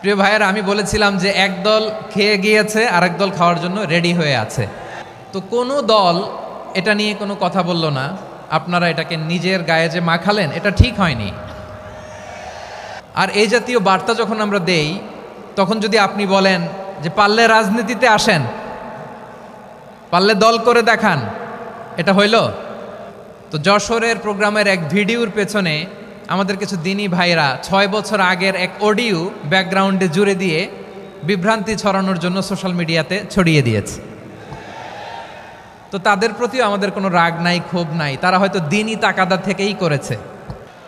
প্রিয় ভাইয়েরা, আমি বলেছিলাম যে একদল খেয়ে গিয়েছে আর একদল খাওয়ার জন্য রেডি হয়ে আছে। তো কোনো দল এটা নিয়ে কোনো কথা বলল না। আপনারা এটাকে নিজের গায়ে যে মাখালেন, এটা ঠিক হয়নি। আর এই জাতীয় বার্তা যখন আমরা দেই, তখন যদি আপনি বলেন যে পারলে রাজনীতিতে আসেন, পারলে দল করে দেখান, এটা হইল? তো যশোরের প্রোগ্রামের এক ভিডিওর পেছনে আমাদের কিছু দিনী ভাইরা 6 বছর আগের এক অডিও ব্যাকগ্রাউন্ডে জুড়ে দিয়ে বিভ্রান্তি ছড়ানোর জন্য সোশ্যাল মিডিয়াতে ছড়িয়ে দিয়েছে। তো তাদের প্রতিও আমাদের কোনো রাগ নাই, ক্ষোভ নাই। তারা হয়তো দিনই তাকাদা থেকেই করেছে।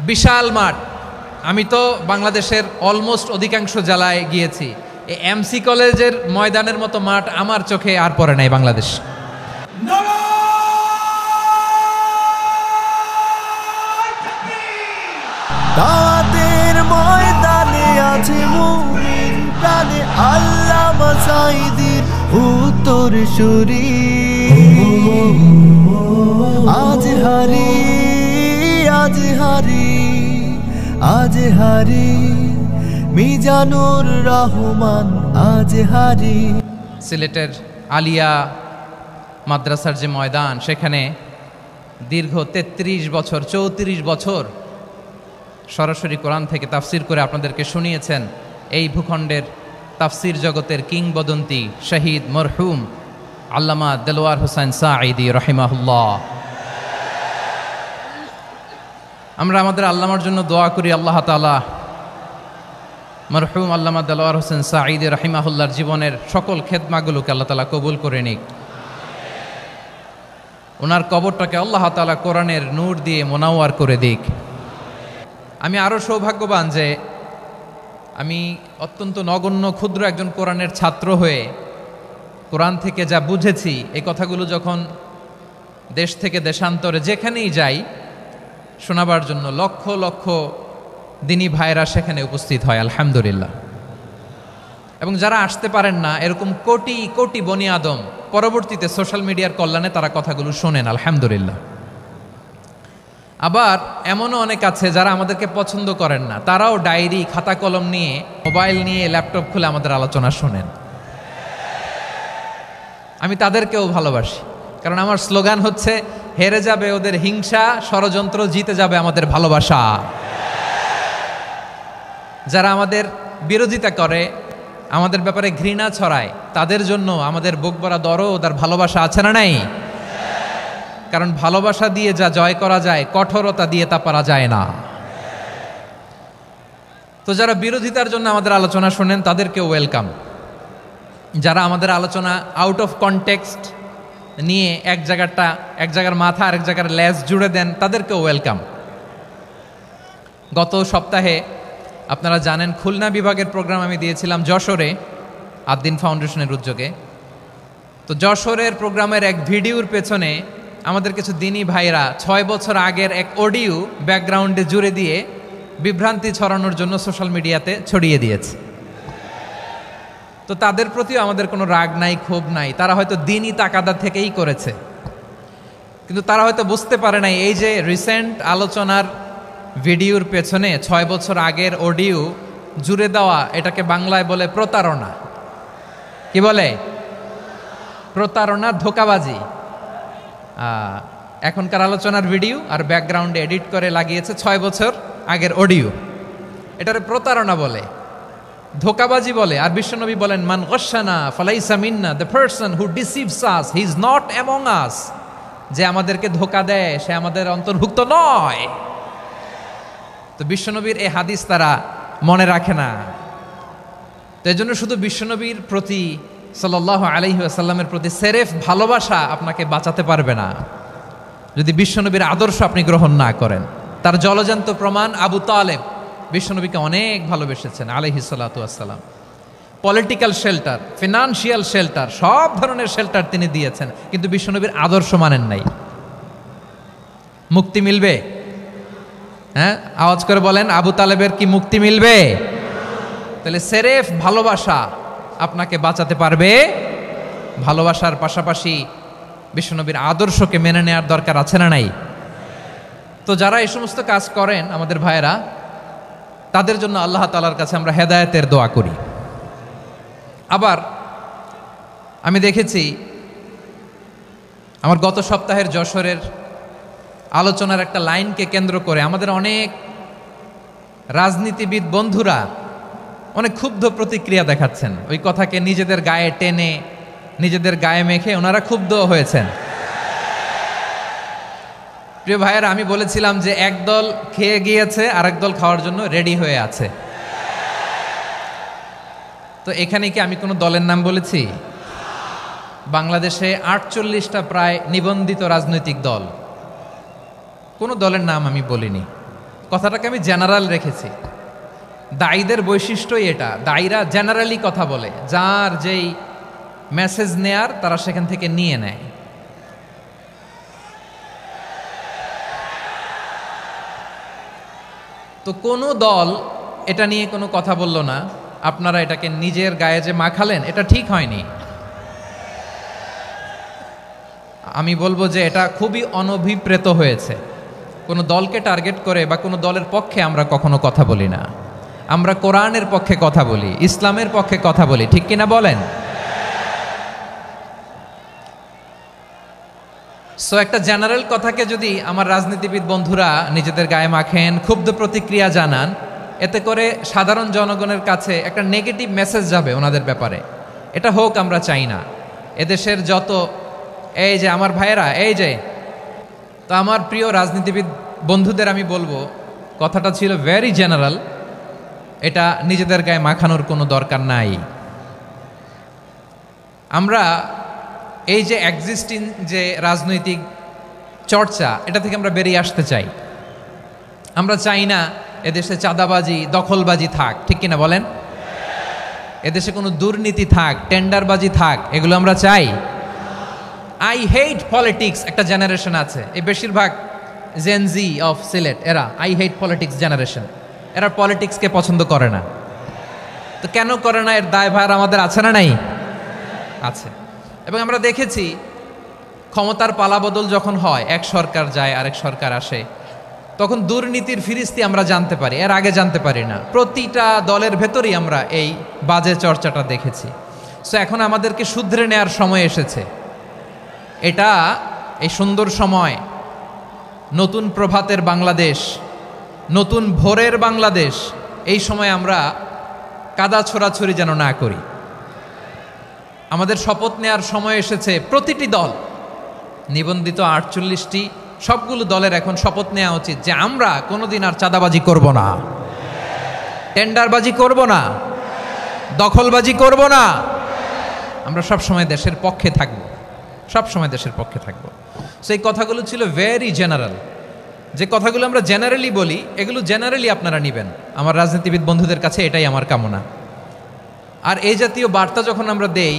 বিশাল মাঠ, আমি তো বাংলাদেশের অলমোস্ট অধিকাংশ জেলায় গিয়েছি। এই এমসি কলেজের ময়দানের মতো মাঠ আমার চোখে আর পড়ে নাই বাংলাদেশ। দাওয়াতের ময়দানে আছে মুমিন প্রাণে আল্লামা সাঈদীর উত্তরসূরি। আজ হারি আজ হারি আজ হারি মিজানুর রহমান আজ হারি। সিলেটের আলিয়া মাদ্রাসার যে ময়দান, সেখানে দীর্ঘ 33 বছর 34 বছর সরাসরি কোরআন থেকে তাফসির করে আপনাদেরকে শুনিয়েছেন এই ভূখণ্ডের তাফসির জগতের কিংবদন্তি শহীদ মরহুম আল্লামা দেলোয়ার হোসেন সাঈদী রাহিমাহুল্লাহ। আমরা আমাদের আল্লামার জন্য দোয়া করি, আল্লাহ তাআলা মরহুম আল্লামা দেলোয়ার হোসেন সাঈদী রাহিমাহুল্লাহর জীবনের সকল খেদমাগুলোকে আল্লাহ তাআলা কবুল করে নিক। ওনার কবরটাকে আল্লাহ তাআলা কোরআনের নূর দিয়ে মোনাওয়ার করে দিক। আমি আরও সৌভাগ্যবান যে আমি অত্যন্ত নগণ্য ক্ষুদ্র একজন কোরআনের ছাত্র হয়ে কোরআন থেকে যা বুঝেছি, এই কথাগুলো যখন দেশ থেকে দেশান্তরে যেখানেই যাই শোনাবার জন্য লক্ষ লক্ষ দিনী ভাইরা সেখানে উপস্থিত হয়, আলহামদুলিল্লাহ। এবং যারা আসতে পারেন না, এরকম কোটি কোটি বনি আদম পরবর্তীতে সোশ্যাল মিডিয়ার কল্যাণে তারা কথাগুলো শোনেন, আলহামদুলিল্লাহ। আবার এমনও অনেক আছে যারা আমাদেরকে পছন্দ করেন না, তারাও ডায়েরি খাতা কলম নিয়ে, মোবাইল নিয়ে, ল্যাপটপ খুলে আমাদের আলোচনা শোনেন। আমি তাদেরকেও ভালোবাসি, কারণ আমার স্লোগান হচ্ছে হেরে যাবে ওদের হিংসা, ষড়যন্ত্র, জিতে যাবে আমাদের ভালোবাসা। যারা আমাদের বিরোধিতা করে, আমাদের ব্যাপারে ঘৃণা ছড়ায়, তাদের জন্য আমাদের বুক ভরা দরদ আর ভালোবাসা আছে না নাই? কারণ ভালোবাসা দিয়ে যা জয় করা যায়, কঠোরতা দিয়ে তা পারা যায় না। তো যারা বিরোধিতার জন্য আমাদের আলোচনা শোনেন, তাদেরকেও ওয়েলকাম। যারা আমাদের আলোচনা আউট অফ কনটেক্সট নিয়ে এক জায়গার মাথা আর এক জায়গার লেজ জুড়ে দেন, তাদেরকেও ওয়েলকাম। গত সপ্তাহে আপনারা জানেন খুলনা বিভাগের প্রোগ্রাম আমি দিয়েছিলাম যশোরে আদ্দিন ফাউন্ডেশনের উদ্যোগে। তো যশোরের প্রোগ্রামের এক ভিডিওর পেছনে আমাদের কিছু দিনী ভাইরা 6 বছর আগের এক অডিও ব্যাকগ্রাউন্ডে জুড়ে দিয়ে বিভ্রান্তি ছড়ানোর জন্য সোশ্যাল মিডিয়াতে ছড়িয়ে দিয়েছে। তো তাদের প্রতিও আমাদের কোনো রাগ নাই, ক্ষোভ নাই। তারা হয়তো দিনই তাকাদা থেকেই করেছে, কিন্তু তারা হয়তো বুঝতে পারে নাই এই যে রিসেন্ট আলোচনার ভিডিওর পেছনে 6 বছর আগের অডিও জুড়ে দেওয়া, এটাকে বাংলায় বলে প্রতারণা। কি বলে? প্রতারণা, ধোঁকাবাজি। এখনকার আলোচনার ভিডিও আর ব্যাকগ্রাউন্ডে এডিট করে লাগিয়েছে 6 বছর আগের অডিও। এটারে প্রতারণা বলে, ধোঁকাবাজি বলে। আর বিশ্বনবী বলেন, মান গশানা ফালাইসা মিন্না, the person who deceives us he is not among us. যে আমাদেরকে ধোঁকা দেয়, সে আমাদের অন্তর্ভুক্ত নয়। তো বিশ্বনবীর এই হাদিস তারা মনে রাখে না। তো এই জন্য শুধু বিশ্বনবীর প্রতি সাল্লাল্লাহু আলাইহি ওয়াসাল্লামের প্রতি সেরেফ ভালোবাসা আপনাকে বাঁচাতে পারবে না যদি বিশ্বনবীর আদর্শ আপনি গ্রহণ না করেন। তার জলজান্ত প্রমাণ, আবু তালেব বিশ্বনবীকে অনেক ভালোবেসেছেন আলাইহিস সালাতু ওয়াসসালাম। পলিটিক্যাল শেল্টার, ফিনান্সিয়াল শেল্টার, সব ধরনের শেল্টার তিনি দিয়েছেন, কিন্তু বিশ্বনবীর আদর্শ মানেন নাই। মুক্তি মিলবে? হ্যাঁ, আওয়াজ করে বলেন, আবু তালেবের কি মুক্তি মিলবে? তাহলে সেরেফ ভালোবাসা আপনাকে বাঁচাতে পারবে। ভালোবাসার পাশাপাশি বিশ্বনবীর আদর্শকে মেনে নেওয়ার দরকার আছে না নাই? তো যারা এই সমস্ত কাজ করেন আমাদের ভাইয়েরা, তাদের জন্য আল্লাহ তাআলার কাছে আমরা হেদায়েতের দোয়া করি। আবার আমি দেখেছি আমার গত সপ্তাহের যশোরের আলোচনার একটা লাইনকে কেন্দ্র করে আমাদের অনেক রাজনীতিবিদ বন্ধুরা অনেক ক্ষুব্ধ প্রতিক্রিয়া দেখাচ্ছেন। ওই কথাকে নিজেদের গায়ে টেনে নিজেদের গায়ে মেখে ওনারা ক্ষুব্ধ হয়েছেন। প্রিয় ভাইয়েরা, আমি বলেছিলাম যে একদল খেয়ে গিয়েছে আর একদল খাওয়ার জন্য রেডি হয়ে আছে। তো এখানে কি আমি কোনো দলের নাম বলেছি? বাংলাদেশে ৪৮টা প্রায় নিবন্ধিত রাজনৈতিক দল, কোনো দলের নাম আমি বলিনি। কথাটাকে আমি জেনারেল রেখেছি। দায়ীদের বৈশিষ্ট্যই এটা, দায়ীরা জেনারেলি কথা বলে, যার যেই মেসেজ নেয়ার তারা সেখান থেকে নিয়ে নেয়। তো কোনো দল এটা নিয়ে কোনো কথা বলল না, আপনারা এটাকে নিজের গায়ে যে মাখালেন এটা ঠিক হয়নি। আমি বলবো যে এটা খুবই অনভিপ্রেত হয়েছে। কোনো দলকে টার্গেট করে বা কোনো দলের পক্ষে আমরা কখনো কথা বলি না। আমরা কোরআনের পক্ষে কথা বলি, ইসলামের পক্ষে কথা বলি, ঠিক কিনা বলেন? সো একটা জেনারেল কথাকে যদি আমার রাজনীতিবিদ বন্ধুরা নিজেদের গায়ে মাখেন, ক্ষুব্ধ প্রতিক্রিয়া জানান, এতে করে সাধারণ জনগণের কাছে একটা নেগেটিভ মেসেজ যাবে ওনাদের ব্যাপারে। এটা হোক আমরা চাই না। এদেশের যত এই যে আমার ভাইয়েরা, এই যে, তো আমার প্রিয় রাজনীতিবিদ বন্ধুদের আমি বলবো কথাটা ছিল ভেরি জেনারেল, এটা নিজেদের গায়ে মাখানোর কোনো দরকার নাই। আমরা এই যে এক্সিস্টিং যে রাজনৈতিক চর্চা, এটা থেকে আমরা বেরিয়ে আসতে চাই। আমরা চাই না এদেশে চাঁদাবাজি, দখলবাজি থাক, ঠিক কিনা বলেন? এদেশে কোনো দুর্নীতি থাক, টেন্ডারবাজি থাক, এগুলো আমরা চাই। আই হেট পলিটিক্স একটা জেনারেশন আছে, এই বেশিরভাগ জেনজি অফ সিলেট, এরা আই হেট পলিটিক্স জেনারেশন। এরা পলিটিক্সকে পছন্দ করে না। তো কেন করে না, এর দায়ভার আমাদের আছে না নাই? আছে। এবং আমরা দেখেছি ক্ষমতার পালাবদল যখন হয়, এক সরকার যায় আরেক সরকার আসে, তখন দুর্নীতির ফিরিস্তি আমরা জানতে পারি, এর আগে জানতে পারি না। প্রতিটা দলের ভেতরেই আমরা এই বাজে চর্চাটা দেখেছি। সো এখন আমাদেরকে শুধরে নেওয়ার সময় এসেছে। এটা এই সুন্দর সময়, নতুন প্রভাতের বাংলাদেশ, নতুন ভোরের বাংলাদেশ, এই সময় আমরা কাদা ছোড়াছড়ি যেন না করি। আমাদের শপথ নেওয়ার সময় এসেছে। প্রতিটি দল, নিবন্ধিত ৪৮টি, সবগুলো দলের এখন শপথ নেওয়া উচিত যে আমরা কোনোদিন আর চাঁদাবাজি করব না, টেন্ডারবাজি করব না, দখলবাজি করব না। আমরা সবসময় দেশের পক্ষে থাকব, সবসময় দেশের পক্ষে থাকব। সেই কথাগুলো ছিল ভেরি জেনারেল। যে কথাগুলো আমরা জেনারেলি বলি, এগুলো জেনারেলি আপনারা নেবেন। আমার রাজনীতিবিদ বন্ধুদের কাছে এটাই আমার কামনা। আর এই জাতীয় বার্তা যখন আমরা দেই,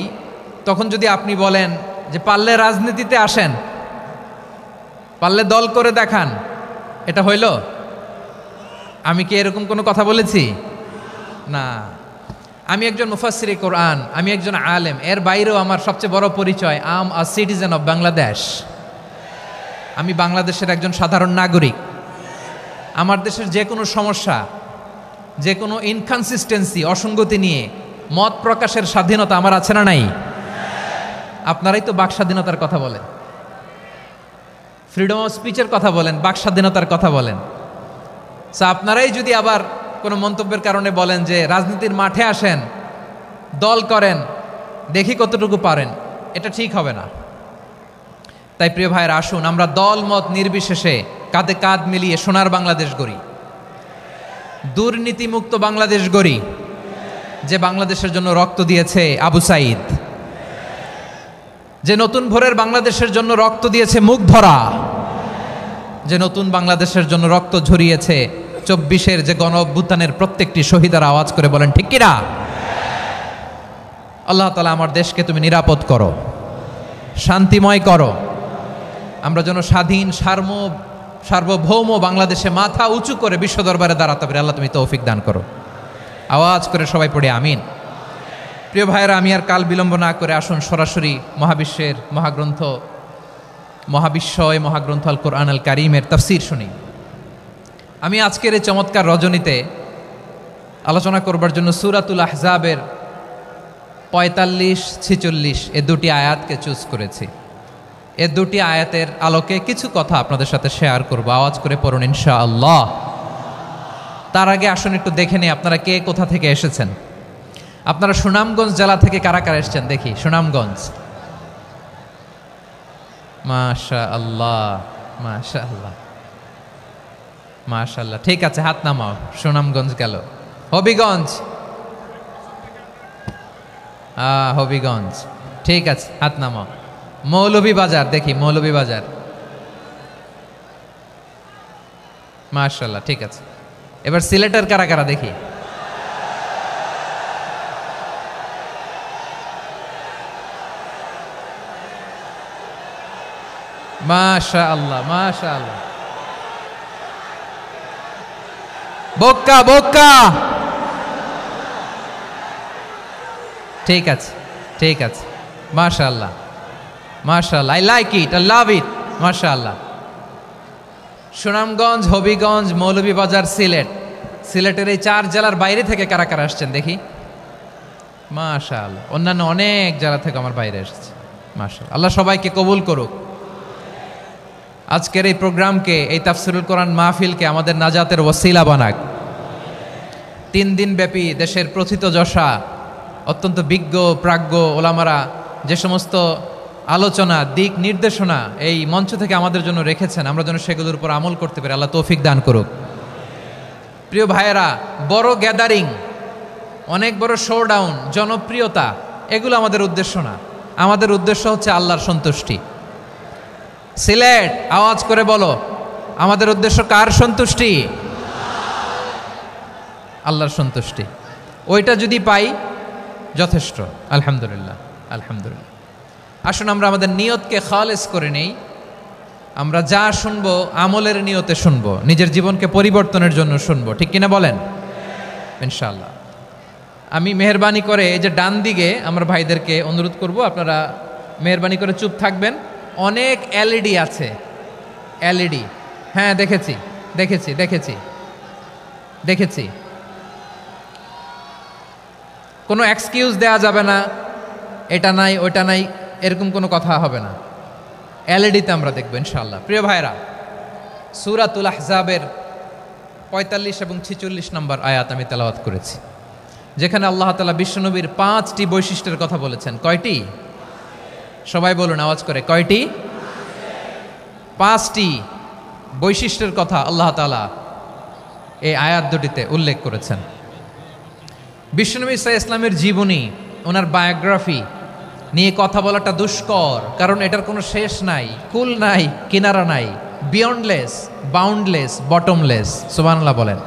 তখন যদি আপনি বলেন যে পারলে রাজনীতিতে আসেন, পারলে দল করে দেখান, এটা হইল? আমি কি এরকম কোনো কথা বলেছি? না। আমি একজন মুফাসসিরে কোরআন, আমি একজন আলেম, এর বাইরেও আমার সবচেয়ে বড় পরিচয় আম আ সিটিজেন অফ বাংলাদেশ। আমি বাংলাদেশের একজন সাধারণ নাগরিক। আমার দেশের যে কোনো সমস্যা, যে কোনো ইনকনসিস্টেন্সি, অসঙ্গতি নিয়ে মত প্রকাশের স্বাধীনতা আমার আছে না নাই? আপনারাই তো বাক স্বাধীনতার কথা বলেন, ফ্রিডম অফ স্পিচের কথা বলেন, বাক স্বাধীনতার কথা বলেন। সো আপনারাই যদি আবার কোনো মন্তব্যের কারণে বলেন যে রাজনীতির মাঠে আসেন, দল করেন, দেখি কতটুকু পারেন, এটা ঠিক হবে না। তাই প্রিয় ভাইয়ের, আসুন আমরা দল মত নির্বিশেষে কাঁধে কাঁধ মিলিয়ে সোনার বাংলাদেশ গড়ি, দুর্নীতিমুক্ত বাংলাদেশ গড়ি, যে বাংলাদেশের জন্য রক্ত দিয়েছে আবু সাঈদ, যে নতুন ভোরের বাংলাদেশের জন্য রক্ত দিয়েছে মুগ্ধরা, যে নতুন বাংলাদেশের জন্য রক্ত ঝরিয়েছে ২৪-এর যে গণ অভ্যুত্থানের প্রত্যেকটি শহীদের আওয়াজ করে বলেন ঠিক কিনা? আল্লাহ তাআলা আমার দেশকে তুমি নিরাপদ করো, শান্তিময় করো। আমরা যেন স্বাধীন সার্বভৌম বাংলাদেশে মাথা উঁচু করে বিশ্ব দরবারে দাঁড়াতে পারি। আল্লাহ তুমি তৌফিক দান করো। আওয়াজ করে সবাই পড়ে আমিন। প্রিয় ভাইয়েরা, আমি আর কাল বিলম্ব না করে আসুন সরাসরি মহাবিশ্বের মহাগ্রন্থ, মহাগ্রন্থ আল কোরআন আল কারীমের তাফসীর শুনি। আমি আজকের এই চমৎকার রজনীতে আলোচনা করবার জন্য সূরাতুল আহজাবের 45-46 এ দুটি আয়াতকে চুজ করেছি। এ দুটি আয়াতের আলোকে কিছু কথা আপনাদের সাথে শেয়ার করব। আওয়াজ করে পড়ুন ইনশাআল্লাহ। তার আগে আসুন একটু দেখে নিই আপনারা কে কোথা থেকে এসেছেন। আপনারা সুনামগঞ্জ জেলা থেকে কারা কারা এসেছেন দেখি। সুনামগঞ্জ, মাশাআল্লাহ মাশাআল্লাহ মাশাআল্লাহ, ঠিক আছে, হাত নামাও। সুনামগঞ্জ গেল। হবিগঞ্জ, হবিগঞ্জ, ঠিক আছে, হাত নামাও। মৌলভীবাজার দেখি, মৌলভীবাজার, মাশাআল্লাহ, ঠিক আছে। এবার সিলেটের কারা কারা দেখি। মাশাআল্লাহ মাশাআল্লাহ। বক্কা বক্কা, ঠিক আছে ঠিক আছে, মাশাআল্লাহ মাশাআল্লাহ, I like it, I love it, মাশাআল্লাহ। সুনামগঞ্জ, হবিগঞ্জ, মৌলভীবাজার, সিলেট। সিলেটের এই 4 জেলার বাইরে থেকে কারা কারা আসছেন দেখি। মাশাআল্লাহ, অন্যান্য অনেক জেলা থেকে আমার বাইরে এসেছে, মাশাআল্লাহ। আল্লাহ সবাইকে কবুল করুক। আজকের এই প্রোগ্রামকে, এই তাফসিরুল কোরআন মাহফিলকে আমাদের নাজাতের ওসিলা বানাক। 3 দিন ব্যাপী দেশের প্রথিতযশা অত্যন্ত বিজ্ঞ প্রাজ্ঞ ওলামারা যে সমস্ত আলোচনা, দিক নির্দেশনা এই মঞ্চ থেকে আমাদের জন্য রেখেছেন, আমরা যেন সেগুলোর উপর আমল করতে পারি। আল্লাহ তৌফিক দান করুক। প্রিয় ভাইয়েরা, বড় গ্যাদারিং, অনেক বড় শোডাউন, জনপ্রিয়তা, এগুলো আমাদের উদ্দেশ্য না। আমাদের উদ্দেশ্য হচ্ছে আল্লাহর সন্তুষ্টি। সিলেট, আওয়াজ করে বলো, আমাদের উদ্দেশ্য কার সন্তুষ্টি? আল্লাহর সন্তুষ্টি। ওইটা যদি পাই যথেষ্ট, আলহামদুলিল্লাহ আলহামদুলিল্লাহ। আসুন আমরা আমাদের নিয়তকে খালেস করে নেই। আমরা যা শুনবো আমলের নিয়তে শুনবো, নিজের জীবনকে পরিবর্তনের জন্য শুনবো, ঠিক কিনা বলেন? ইনশাআল্লাহ। আমি মেহরবানি করে এই যে ডান দিকে আমার ভাইদেরকে অনুরোধ করব, আপনারা মেহরবানি করে চুপ থাকবেন। অনেক এলইডি আছে, এলইডি, হ্যাঁ দেখেছি দেখেছি দেখেছি দেখেছি। কোনো এক্সকিউজ দেয়া যাবে না, এটা নাই ওইটা নাই, এরকম কোনো কথা হবে না। এলইডিতে আমরা দেখব ইনশাআল্লাহ। প্রিয় ভাইরা, সূরাতুল আহজাবের 45 এবং 46 নম্বর আয়াত আমি তেলাওয়াত করেছি, যেখানে আল্লাহ তাআলা বিশ্বনবীর 5টি বৈশিষ্ট্যের কথা বলেছেন। কয়টি? সবাই বলুন আওয়াজ করে, কয়টি? 5টি বৈশিষ্ট্যের কথা আল্লাহ তাআলা এই আয়াত দুটিতে উল্লেখ করেছেন। বিশ্বনবী সাল্লাল্লাহু আলাইহি ইসলামের জীবনী, ওনার বায়োগ্রাফি নিয়ে কথা বলাটা দুষ্কর, কারণ এটার কোনো শেষ নাই, কুল নাই, কিনারা নাই, বিয়ন্ডলেস, বাউন্ডলেস, বটমলেস। সুবহানাল্লাহ বলেন।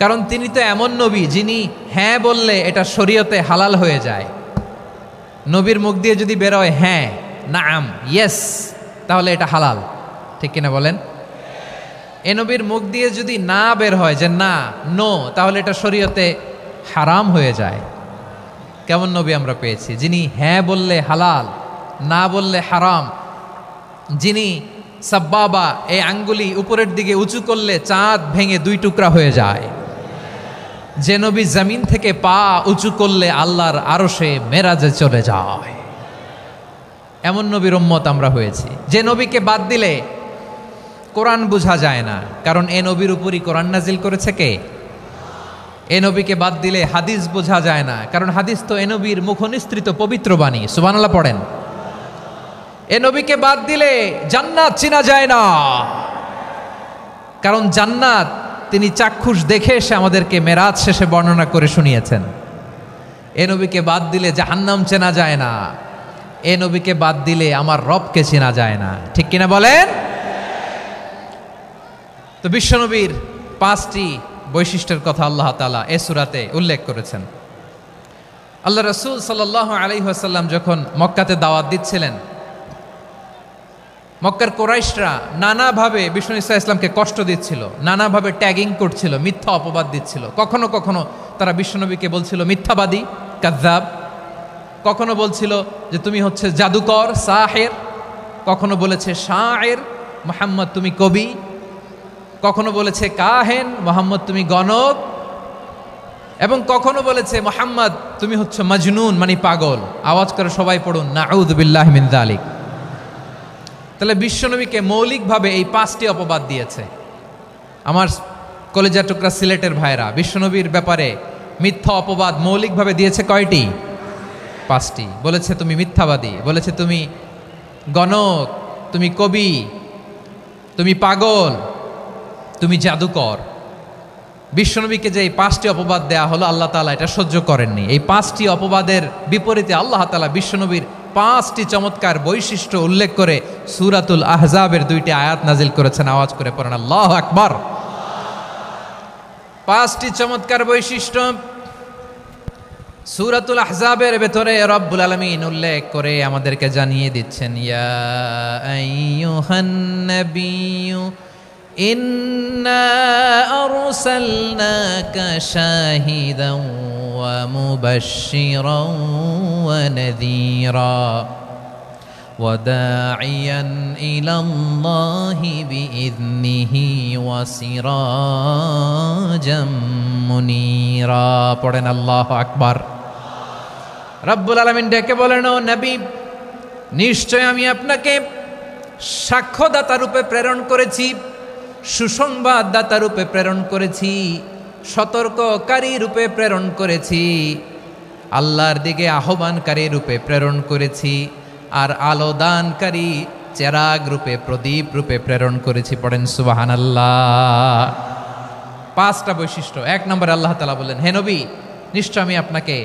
কারণ তিনি তো এমন নবী যিনি হ্যাঁ বললে এটা শরীয়তে হালাল হয়ে যায়। নবীর মুখ দিয়ে যদি বেরোয় হ্যাঁ, নাম, ইয়েস, তাহলে এটা হালাল, ঠিক কিনা বলেন? এ নবীর মুখ দিয়ে যদি না বের হয় যে না, নো, তাহলে এটা শরীয়তে হারাম হয়ে যায়। কেমন নবী আমরা পেয়েছি, যিনি হ্যাঁ বললে হালাল, না বললে হারাম, যিনি সাব্বাবা, এই আঙ্গুলি উপরের দিকে উঁচু করলে চাঁদ ভেঙে 2 টুকরা হয়ে যায়, যে নবী জমিন থেকে পা উঁচু করলে আল্লাহর আরশে মেরাজে চলে যায়। এমন নবীর উম্মত আমরা হয়েছি। যে নবীকে বাদ দিলে কোরআন বোঝা যায় না, কারণ এ নবীর উপরই কোরআন নাজিল করেছে কে? এ নবীকে বাদ দিলে হাদিস বোঝা যায় না, কারণ হাদিস তো এ নবীর মুখনিসৃত পবিত্র বাণী। সুবহানাল্লাহ পড়েন। এ নবীকে বাদ দিলে জান্নাত চেনা যায় না, কারণ জান্নাত তিনি চাক্ষুষ দেখে এসে আমাদেরকে মেরাজ শেষে বর্ণনা করে শুনিয়েছেন। এ নবীকে বাদ দিলে জাহান্নাম চেনা যায় না, এ নবীকে বাদ দিলে আমার রবকে চেনা যায় না, ঠিক কিনা বলেন? তো বিশ্বনবীর 5টি বৈশিষ্ট্যের কথা আল্লাহ তাআলা এ সূরাতে উল্লেখ করেছেন। আল্লাহ রাসূল সাল্লাল্লাহু আলাইহি ওয়াসাল্লাম যখন মক্কাতে দাওয়াত দিচ্ছিলেন, মক্কার কুরাইশরা নানাভাবে বিষ্ণু ইসা ইসলামকে কষ্ট দিচ্ছিল, নানাভাবে ট্যাগিং করছিল, মিথ্যা অপবাদ দিচ্ছিল। কখনো কখনো তারা বিশ্বনবীকে বলছিল মিথ্যাবাদী, কাযযাব। কখনো বলছিল যে তুমি হচ্ছে জাদুকর, সাহের। কখনো বলেছে শায়ের, মুহাম্মদ তুমি কবি। কখনো বলেছে কাহেন, মুহাম্মদ তুমি গণক। এবং কখনো বলেছে মুহাম্মদ তুমি হচ্ছে মাজনুন মানে পাগল। আওয়াজ করে সবাই পড়ুন নাউযু বিল্লাহি মিন যালিক। তাহলে বিশ্বনবীকে মৌলিকভাবে এই 5টি অপবাদ দিয়েছে। আমার কলেজা টুকরা সিলেটের ভাইরা, বিশ্বনবীর ব্যাপারে মিথ্যা অপবাদ মৌলিকভাবে দিয়েছে কয়টি? 5টি। বলেছে তুমি মিথ্যাবাদী, বলেছে তুমি গণক, তুমি কবি, তুমি পাগল, তুমি জাদুকর। বিশ্বনবীকে যে এই 5টি অপবাদ দেয়া হলো, আল্লাহ তাআলা এটা সহ্য করেননি। এই 5টি অপবাদের বিপরীতে আল্লাহ তাআলা বিশ্বনবীর 5টি চমৎকার বৈশিষ্ট্য উল্লেখ করে সূরাতুল আহজাবের 2টি আয়াত নাজিল করেছেন। আওয়াজ করে পড়েন আল্লাহু আকবার। 5টি চমৎকার বৈশিষ্ট্য সূরাতুল আহজাবের ভেতরে রব্বুল আলামিন উল্লেখ করে আমাদেরকে জানিয়ে দিচ্ছেন, ইয়া আইয়ুহান নাবিয়্যু ইন্না আরসালনাকা শাহিদান ওয়া মুবাশশিরান ওয়া নাযীরা ওয়া দাঈয়ান ইলাল্লাহি বিইذনিহি ওয়া সিরাজাম মুনীরা। পড়েন আল্লাহু আকবার। রব্বুল আলামিন ডেকে বলেন, ও নবী, নিশ্চয় আমি আপনাকে সাক্ষ্যদাতা রূপে প্রেরণ করেছি, সুসংবাদদাতা রূপে প্রেরণ করেছি, সতর্ককারী রূপে প্রেরণ করেছি, আল্লাহর দিকে আহ্বানকারী রূপে প্রেরণ করেছি, আর আলোদানকারী চেরাগ রূপে, প্রদীপ রূপে প্রেরণ করেছি। পড়েন সুবহানাল্লাহ। 5টা বৈশিষ্ট্য। 1 নম্বরে আল্লাহ তাআলা বললেন, হে নবী, নিশ্চয় আমি আপনাকে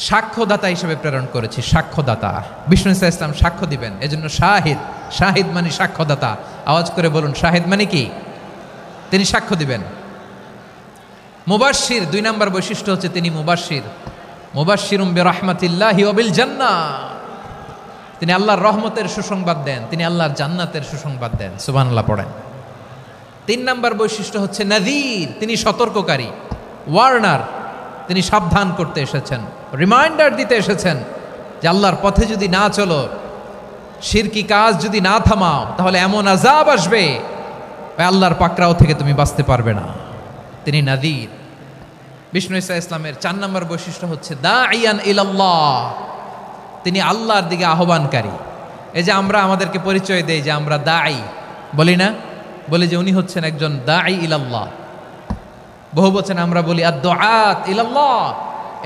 সাক্ষ্যদাতা হিসেবে প্রেরণ করেছি। সাক্ষ্যদাতা, বিষ্ণু ইসা ইসলাম সাক্ষ্য দিবেন, এজন্য শাহিদ। শাহিদ মানে সাক্ষ্যদাতা। আওয়াজ করে বলুন শাহিদ মানে কি? তিনি সাক্ষ্য দিবেন। মুবাশশির, 2 নম্বর বৈশিষ্ট্য হচ্ছে তিনি মুবাশশির। মুবাশশিরুম বিরাহমাতিল্লাহি ওয়া বিল জান্নাহ, তিনি আল্লাহর রহমতের সুসংবাদ দেন, তিনি আল্লাহর জান্নাতের সুসংবাদ দেন। সুবহানাল্লাহ পড়েন। 3 নম্বর বৈশিষ্ট্য হচ্ছে নাযীর, তিনি সতর্ককারী, ওয়ার্নার, তিনি সাবধান করতে এসেছেন, রিমাইন্ডার দিতে এসেছেন যে আল্লাহর পথে যদি না চলো, শিরকি কাজ যদি না থামাও, তাহলে এমন আযাব আসবে আল্লাহর পাকড়াও থেকে তুমি বাঁচতে পারবে না। তিনি নাযীর। বিষ্ণু ইসা ইসলামের 4 নম্বর বৈশিষ্ট্য হচ্ছে দাঈয়ান ইলাল্লাহ, তিনি আল্লাহর দিকে আহ্বানকারী। এই যে আমরা আমাদেরকে পরিচয় দেই যে আমরা দাঈ, বলি না? বলি যে উনি হচ্ছেন একজন দাঈ ইলাল্লাহ। বহু বচন আমরা বলি আদ-দুআত ইলাল্লাহ।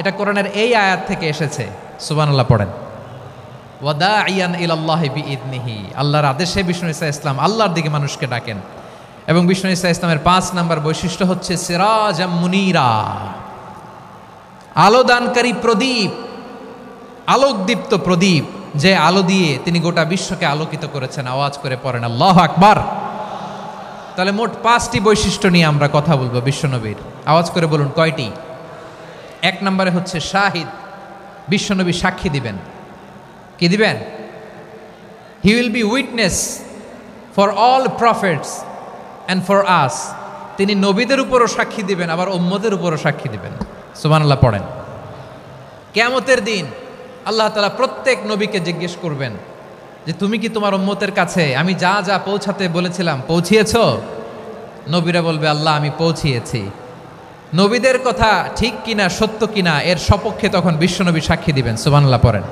এটা কোরআনের এই আয়াত থেকে এসেছে। সুবহানাল্লাহ পড়েন। ওয়া দাঈয়ান ইলাল্লাহি বিইذনিহি, আল্লাহর আদেশে বিষ্ণু ইসা ইসলাম আল্লাহর দিকে মানুষকে ডাকেন। এবং বিষ্ণু ইসা ইসলামের 5 নম্বর বৈশিষ্ট্য হচ্ছে সিরাজাম মুনীরা, আলোদানকারী প্রদীপ, আলোকদীপ্ত প্রদীপ, যে আলো দিয়ে তিনি গোটা বিশ্বকে আলোকিত করেছেন। আওয়াজ করে পড়েন আল্লাহু আকবার। তাহলে মোট 5টি বৈশিষ্ট্য নিয়ে আমরা কথা বলবো বিশ্বনবীর। আওয়াজ করে বলুন কয়টি? 1 নম্বরে হচ্ছে শাহিদ, বিশ্বনবী সাক্ষী দিবেন। কি দিবেন? He will be witness for all prophets and for us. তিনি নবীদের উপরও সাক্ষী দিবেন, আবার উম্মতের উপরও সাক্ষী দিবেন। সুবহানাল্লাহ পড়েন। কিয়ামতের দিন আল্লাহ তাআলা প্রত্যেক নবীকে জিজ্ঞেস করবেন যে তুমি কি তোমার উম্মতের কাছে আমি যা যা পৌঁছাতে বলেছিলাম পৌঁছিয়েছো? নবীরা বলবে আল্লাহ আমি পৌঁছিয়েছি। নবীদের কথা ঠিক কিনা, সত্য কিনা, এর সপক্ষে তখন বিশ্বনবী সাক্ষী দিবেন। সুবহানাল্লাহ পড়েন।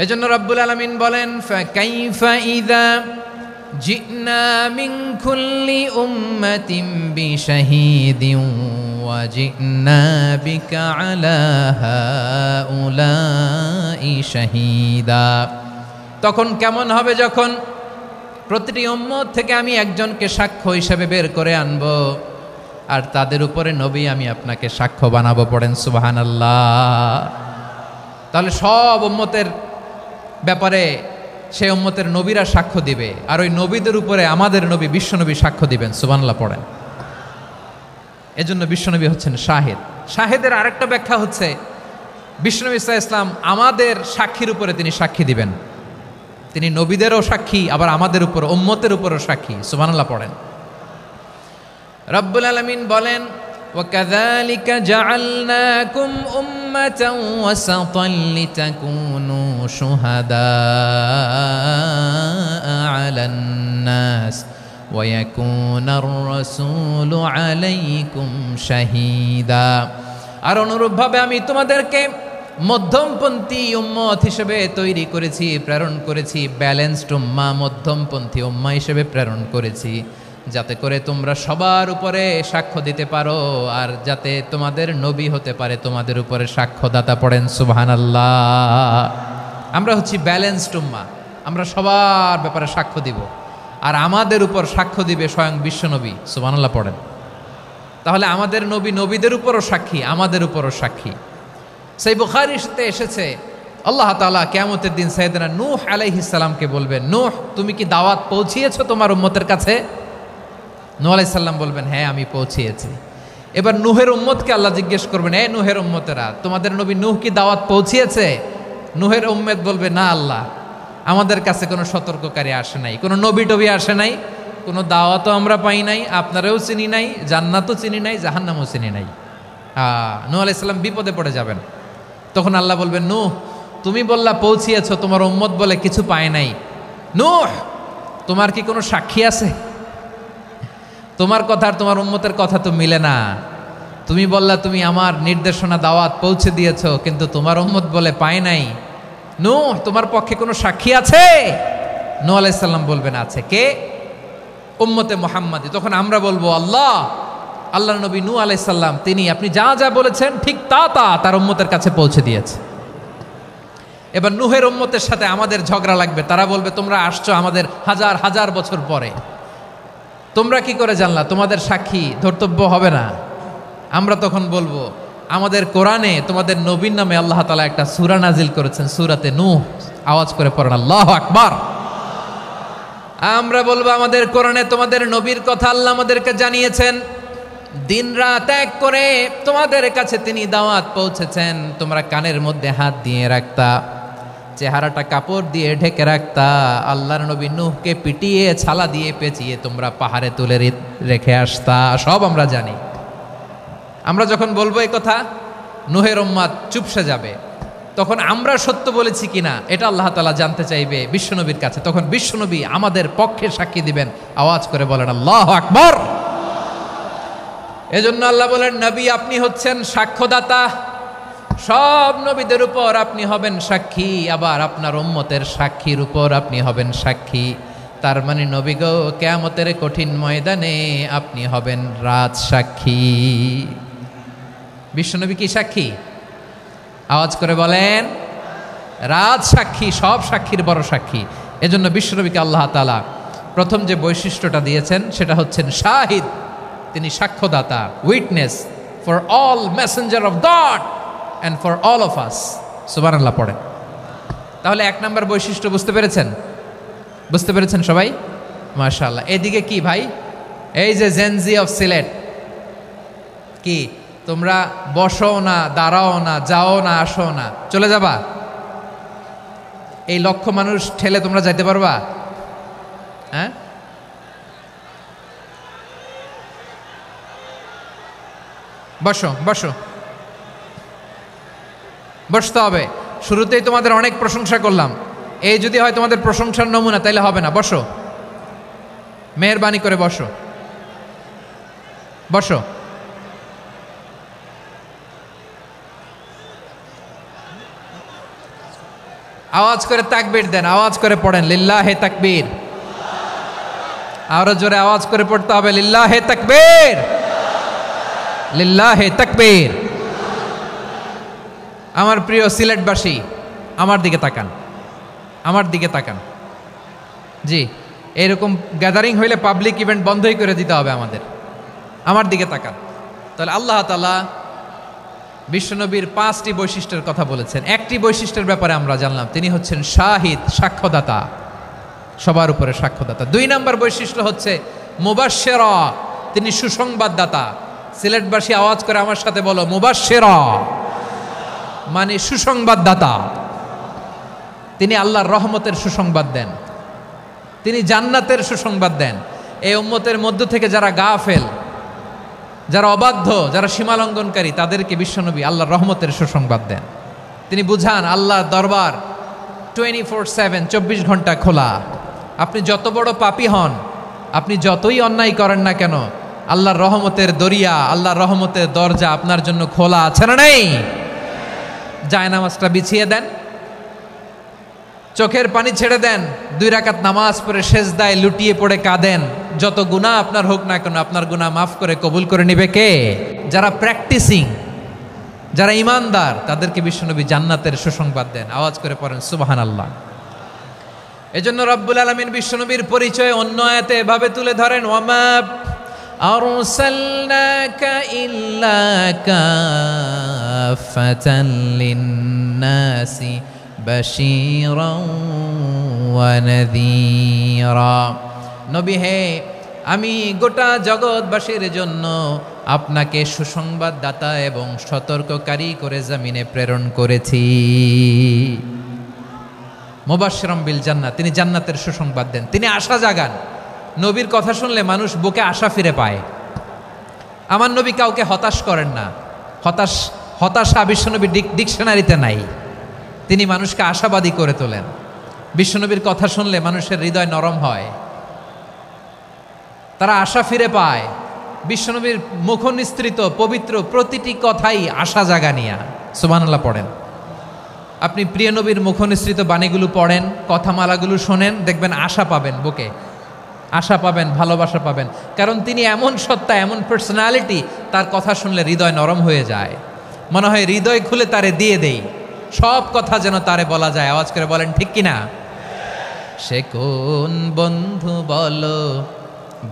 এজন্য রব্বুল আলামিন বলেন, ফাকাইফা ইযা জিনা মিন কুল্লি উম্মাতিন বিশাহীদিন ওয়া জিনা বিকা আলা হাউলাই শাহীদা। তখন কেমন হবে যখন প্রতিটি উম্মত থেকে আমি একজনকে সাক্ষ্য হিসেবে বের করে আনব, আর তাদের উপরে নবী আমি আপনাকে সাক্ষ্য বানাবো। পড়েন সুবহানাল্লাহ। তাহলে সব উম্মতের ব্যাপারে সেই উম্মতের নবীরা সাক্ষ্য দিবে, আর ওই নবীদের উপরে আমাদের নবী বিশ্বনবী সাক্ষ্য দিবেন। সুবহানাল্লাহ পড়েন। এজন্য বিশ্বনবী হচ্ছেন শাহিদ। শাহিদের আরেকটা ব্যাখ্যা হচ্ছে বিশ্বনবী সাল্লাল্লাহু আলাইহি ওয়াসাল্লাম আমাদের সাক্ষীর উপরে তিনি সাক্ষী দিবেন। তিনি নবীদেরও সাক্ষী, আবার আমাদের উপর উম্মতের উপরও সাক্ষী। সুবহানাল্লাহ পড়েন। রব্বুল আলামিন বলেন, وَكَذَلِكَ جَعَلْنَاكُمْ أُمَّةً وَسَطًا لِتَكُونُوا شُهَدَاءَ عَلَى النَّاسِ ويكون الرسول عليكم شهيدا। আর অনুরূপভাবে আমি তোমাদেরকে মধ্যমপন্থী উম্মত হিসেবে তৈরি করেছি, প্রেরণ করেছি, ব্যালেন্সড উম্মাহ, মধ্যমপন্থী উম্মাহ হিসেবে প্রেরণ করেছি, যাতে করে তোমরা সবার উপরে সাক্ষ্য দিতে পারো আর যাতে তোমাদের নবী হতে পারে তোমাদের উপরে সাক্ষ্যদাতা। পড়েন সুবহানাল্লাহ। আমরা হচ্ছি ব্যালেন্সড উম্মাহ, আমরা সবার ব্যাপারে সাক্ষ্য দিব আর আমাদের উপর সাক্ষ্য দিবে স্বয়ং বিশ্বনবী। সুবহানাল্লাহ পড়েন। তাহলে আমাদের নবী নবীদের উপরও সাক্ষী, আমাদের উপরও সাক্ষী। সেই বুখারীতে এসেছে আল্লাহ তাআলা কিয়ামতের দিন সাইয়েদনা নূহ আলাইহিস সালামকে বলবেন, নূহ তুমি কি দাওয়াত পৌঁছিয়েছো তোমার উম্মতের কাছে? নূহ আলাইহিস সালাম বলবেন, হ্যাঁ আমি পৌঁছিয়েছি। এবার নূহের উম্মতকে আল্লাহ জিজ্ঞেস করবেন, এ নূহের উম্মতেরা তোমাদের নবী নূহ কি দাওয়াত পৌঁছিয়েছে? নূহের উম্মত বলবে, না আল্লাহ, আমাদের কাছে কোনো সতর্ককারী আসে নাই, কোনো নবী টবি আসে নাই, কোনো দাওয়াতও আমরা পাই নাই, আপনারাও চিনি নাই, জান্নাতও চিনি নাই, জাহান্নামও চিনি নাই। নূহ আলাইহিস সালাম বিপদে পড়ে যাবেন। তখন আল্লাহ বলবেন, নূহ তুমি বললা পৌঁছিয়েছো, তোমার উম্মত বলে কিছু পায় নাই। নূহ তোমার কি কোনো সাক্ষী আছে? তোমার কথা আর তোমার উম্মতের কথা তো মিলে না। তুমি বললা তুমি আমার নির্দেশনা দাওয়াত পৌঁছে দিয়েছো, কিন্তু তোমার উম্মত বলে পায় নাই। নূহ তোমার পক্ষে কোনো সাক্ষী আছে? নূহ আলাইহিস সালাম বলবেন আছে। কে? উম্মতে মুহাম্মাদী। তখন আমরা বলবো, আল্লাহ নবী নূহ আলাইহিস সালাম তিনি আপনি যা যা বলেছেন ঠিক তা তার উম্মতের কাছে পৌঁছে দিয়েছে। এবার নূহের উম্মতের সাথে আমাদের ঝগড়া লাগবে। তারা বলবে, তোমরা আসছো আমাদের হাজার হাজার বছর পরে, তোমরা কি করে জানলা? তোমাদের সাক্ষী ধর্তব্য হবে না। আমরা তখন বলবো, আমাদের কোরআনে তোমাদের নবীর নামে আল্লাহ তাআলা একটা সূরা নাজিল করেছেন, সূরাতে নূহ। আওয়াজ করে পড়েন আল্লাহু আকবার। আমরা বলবো, আমাদের কোরআনে তোমাদের নবীর কথা আল্লাহ আমাদেরকে জানিয়েছেন, দিন রাত এক করে তোমাদের কাছে তিনি দাওয়াত পৌঁছেছেন। তোমরা কানের মধ্যে হাত দিয়ে রাখতা, চেহারাটা কাপড় দিয়ে ঢেকে রাখতা, আল্লাহর নবী নূহকে পিটিয়ে ছালা দিয়ে পেঁচিয়ে তোমরা পাহাড়ে তুলে রেখে আসতা। সব আমরা জানি। আমরা যখন বলবো এই কথা, নূহের উম্মত চুপসে যাবে। তখন আমরা সত্য বলেছি কিনা এটা আল্লাহ তাআলা জানতে চাইবে বিশ্বনবীর কাছে। তখন বিশ্বনবী আমাদের পক্ষে সাক্ষী দিবেন। আওয়াজ করে বলেন আল্লাহু আকবার। এজন্য আল্লাহ বলেন, নবী আপনি হচ্ছেন সাক্ষ্যদাতা, সব নবীদের উপর আপনি হবেন সাক্ষী, আবার আপনার উম্মতের সাক্ষীর উপর আপনি হবেন সাক্ষী। তার মানে নবী গো, কিয়ামতের কঠিন ময়দানে আপনি হবেন রাজ সাক্ষী। বিশ্বনবী কি সাক্ষী? আওয়াজ করে বলেন, রাজ সাক্ষী, সব সাক্ষীর বড় সাক্ষী। এজন্য বিশ্বনবীকে আল্লাহ তাআলা প্রথম যে বৈশিষ্ট্যটা দিয়েছেন সেটা হচ্ছেন শাহিদ। তিনি সাক্ষ্যদাতা, witness for all messenger of God and for all of us. সুবহানাল্লাহ পড়েন। তাহলে এক নম্বর বৈশিষ্ট্য বুঝতে পেরেছেন? বুঝতে পেরেছেন সবাই? মাশাআল্লাহ। এদিকে কি ভাই, এই যে জেনজি অফ সিলেট, কি তোমরা বসো না, দাঁড়াও না, যাও না, আসো না, চলে যাবা? এই লক্ষ মানুষ ঠেলে তোমরা যাইতে পারবা? হ্যাঁ, বসো বসো, বসতে হবে। শুরুতেই তোমাদের অনেক প্রশংসা করলাম, এই যদি হয় তোমাদের প্রশংসার নমুনা, তাইলে হবে না। বসো, মেহেরবানি করে বসো, বসো। আওয়াজ করে তাকবীর দেন, আওয়াজ করে পড়েন লিল্লাহে তাকবীর। আরো জোরে আওয়াজ করে পড়তে হবে, লিল্লাহে তাকবীর, লিল্লাহে তাকবীর। আমার প্রিয় সিলেটবাসী, আমার দিকে তাকান, আমার দিকে তাকান। জি, এরকম গ্যাদারিং হইলে পাবলিক ইভেন্ট বন্ধই করে দিতে হবে আমাদের। আমার দিকে তাকান। তাহলে আল্লাহ তাআলা বিশ্বনবীর 5টি বৈশিষ্ট্যের কথা বলেছেন। একটি বৈশিষ্ট্যের ব্যাপারে আমরা জানলাম, তিনি হচ্ছেন শাহিদ, সাক্ষ্যদাতা, সবার উপরে সাক্ষ্যদাতা। 2 নম্বর বৈশিষ্ট্য হচ্ছে মুবাশশিরা, তিনি সুসংবাদদাতা। সিলেটবাসী আওয়াজ করে আমার সাথে বলো, মুবাশশিরা মানে সুসংবাদদাতা। তিনি আল্লাহর রহমতের সুসংবাদ দেন, তিনি জান্নাতের সুসংবাদ দেন। এই উম্মতের মধ্য থেকে যারা গাফেল, যারা অবাধ্য, যারা সীমালঙ্ঘনকারী, তাদেরকে বিশ্বনবী আল্লাহর রহমতের সুসংবাদ দেন। তিনি বুঝান আল্লাহর দরবার 24/7, 24 ঘন্টা খোলা। আপনি যত বড় পাপী হন, আপনি যতই অন্যায় করেন না কেন, আল্লাহর রহমতের দরিয়া, আল্লাহর রহমতের দরজা আপনার জন্য খোলা আছে না নেই? জায়নামাজটা বিছিয়ে দেন, চোখের পানি ছেড়ে দেন, 2 রাকাত নামাজ পড়ে সেজদায় লুটিয়ে পড়ে কাঁদেন। যত গুনাহ আপনার হোক না কেন, আপনার গুনাহ মাফ করে কবুল করে নিবে কে? যারা প্র্যাকটিসিং, যারা ইমানদার, তাদেরকে বিশ্বনবী জান্নাতের সুসংবাদ দেন। আওয়াজ করে পড়েন সুবহানাল্লাহ। এজন্য রব্বুল আলামিন বিশ্বনবীর পরিচয় অন্য আয়াতে এভাবে তুলে ধরেন, ওয়ামা আরসালনাকা ইল্লা কাফাতান লিন্নাসি বাশীরাও ওয়া নাযীরা। নবী হে, আমি গোটা জগৎবাসীর জন্য আপনাকে সুসংবাদদাতা এবং সতর্ককারী করে জমিনে প্রেরণ করেছি। মুবাশশিরাম বিল জান্নাত, তিনি জান্নাতের সুসংবাদ দেন, তিনি আশা জাগান। নবীর কথা শুনলে মানুষ বুকে আশা ফিরে পায়। আমার নবী কাউকে হতাশ করেন না। হতাশা বিশ্বনবীর ডিকশনারিতে নাই। তিনি মানুষকে আশাবাদী করে তোলেন। বিশ্বনবীর কথা শুনলে মানুষের হৃদয় নরম হয়, তারা আশা ফিরে পায়। বিশ্বনবীর মুখনিসৃত পবিত্র প্রতিটি কথাই আশা জাগানিয়া। সুবহানাল্লাহ পড়েন। আপনি প্রিয় নবীর মুখনিসৃত বাণীগুলো পড়েন, কথামালাগুলো শোনেন, দেখবেন আশা পাবেন, বুকে আশা পাবেন, ভালোবাসা পাবেন। কারণ তিনি এমন সত্তা, এমন পার্সোনালিটি, তার কথা শুনলে হৃদয় নরম হয়ে যায়। মনে হয় হৃদয় খুলে তারে দিয়ে দেই, সব কথা যেন তারে বলা যায়। আওয়াজ করে বলেন ঠিক কিনা? সে কোন বন্ধু বলো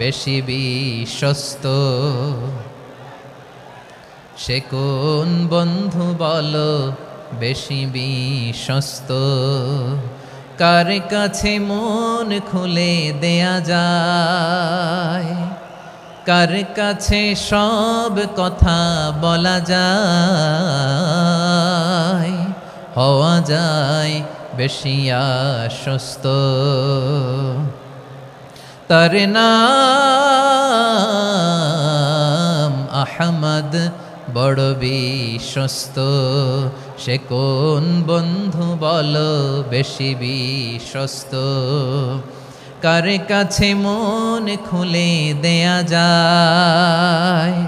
বেশি বিশ্বস্ত, সে কোন বন্ধু বলো বেশি বিশ্বস্ত, কার কাছে মন খুলে দেয়া যায়, কার কাছে সব কথা বলা যায়, হওয়া যায় বেশি আশ্বস্ত। তার নাম আহমদ, বড় বিশ্বস্ত। সে কোন বন্ধু বলো বেশি বিশ্বস্ত, কার কাছে মন খুলে দেয়া যায়,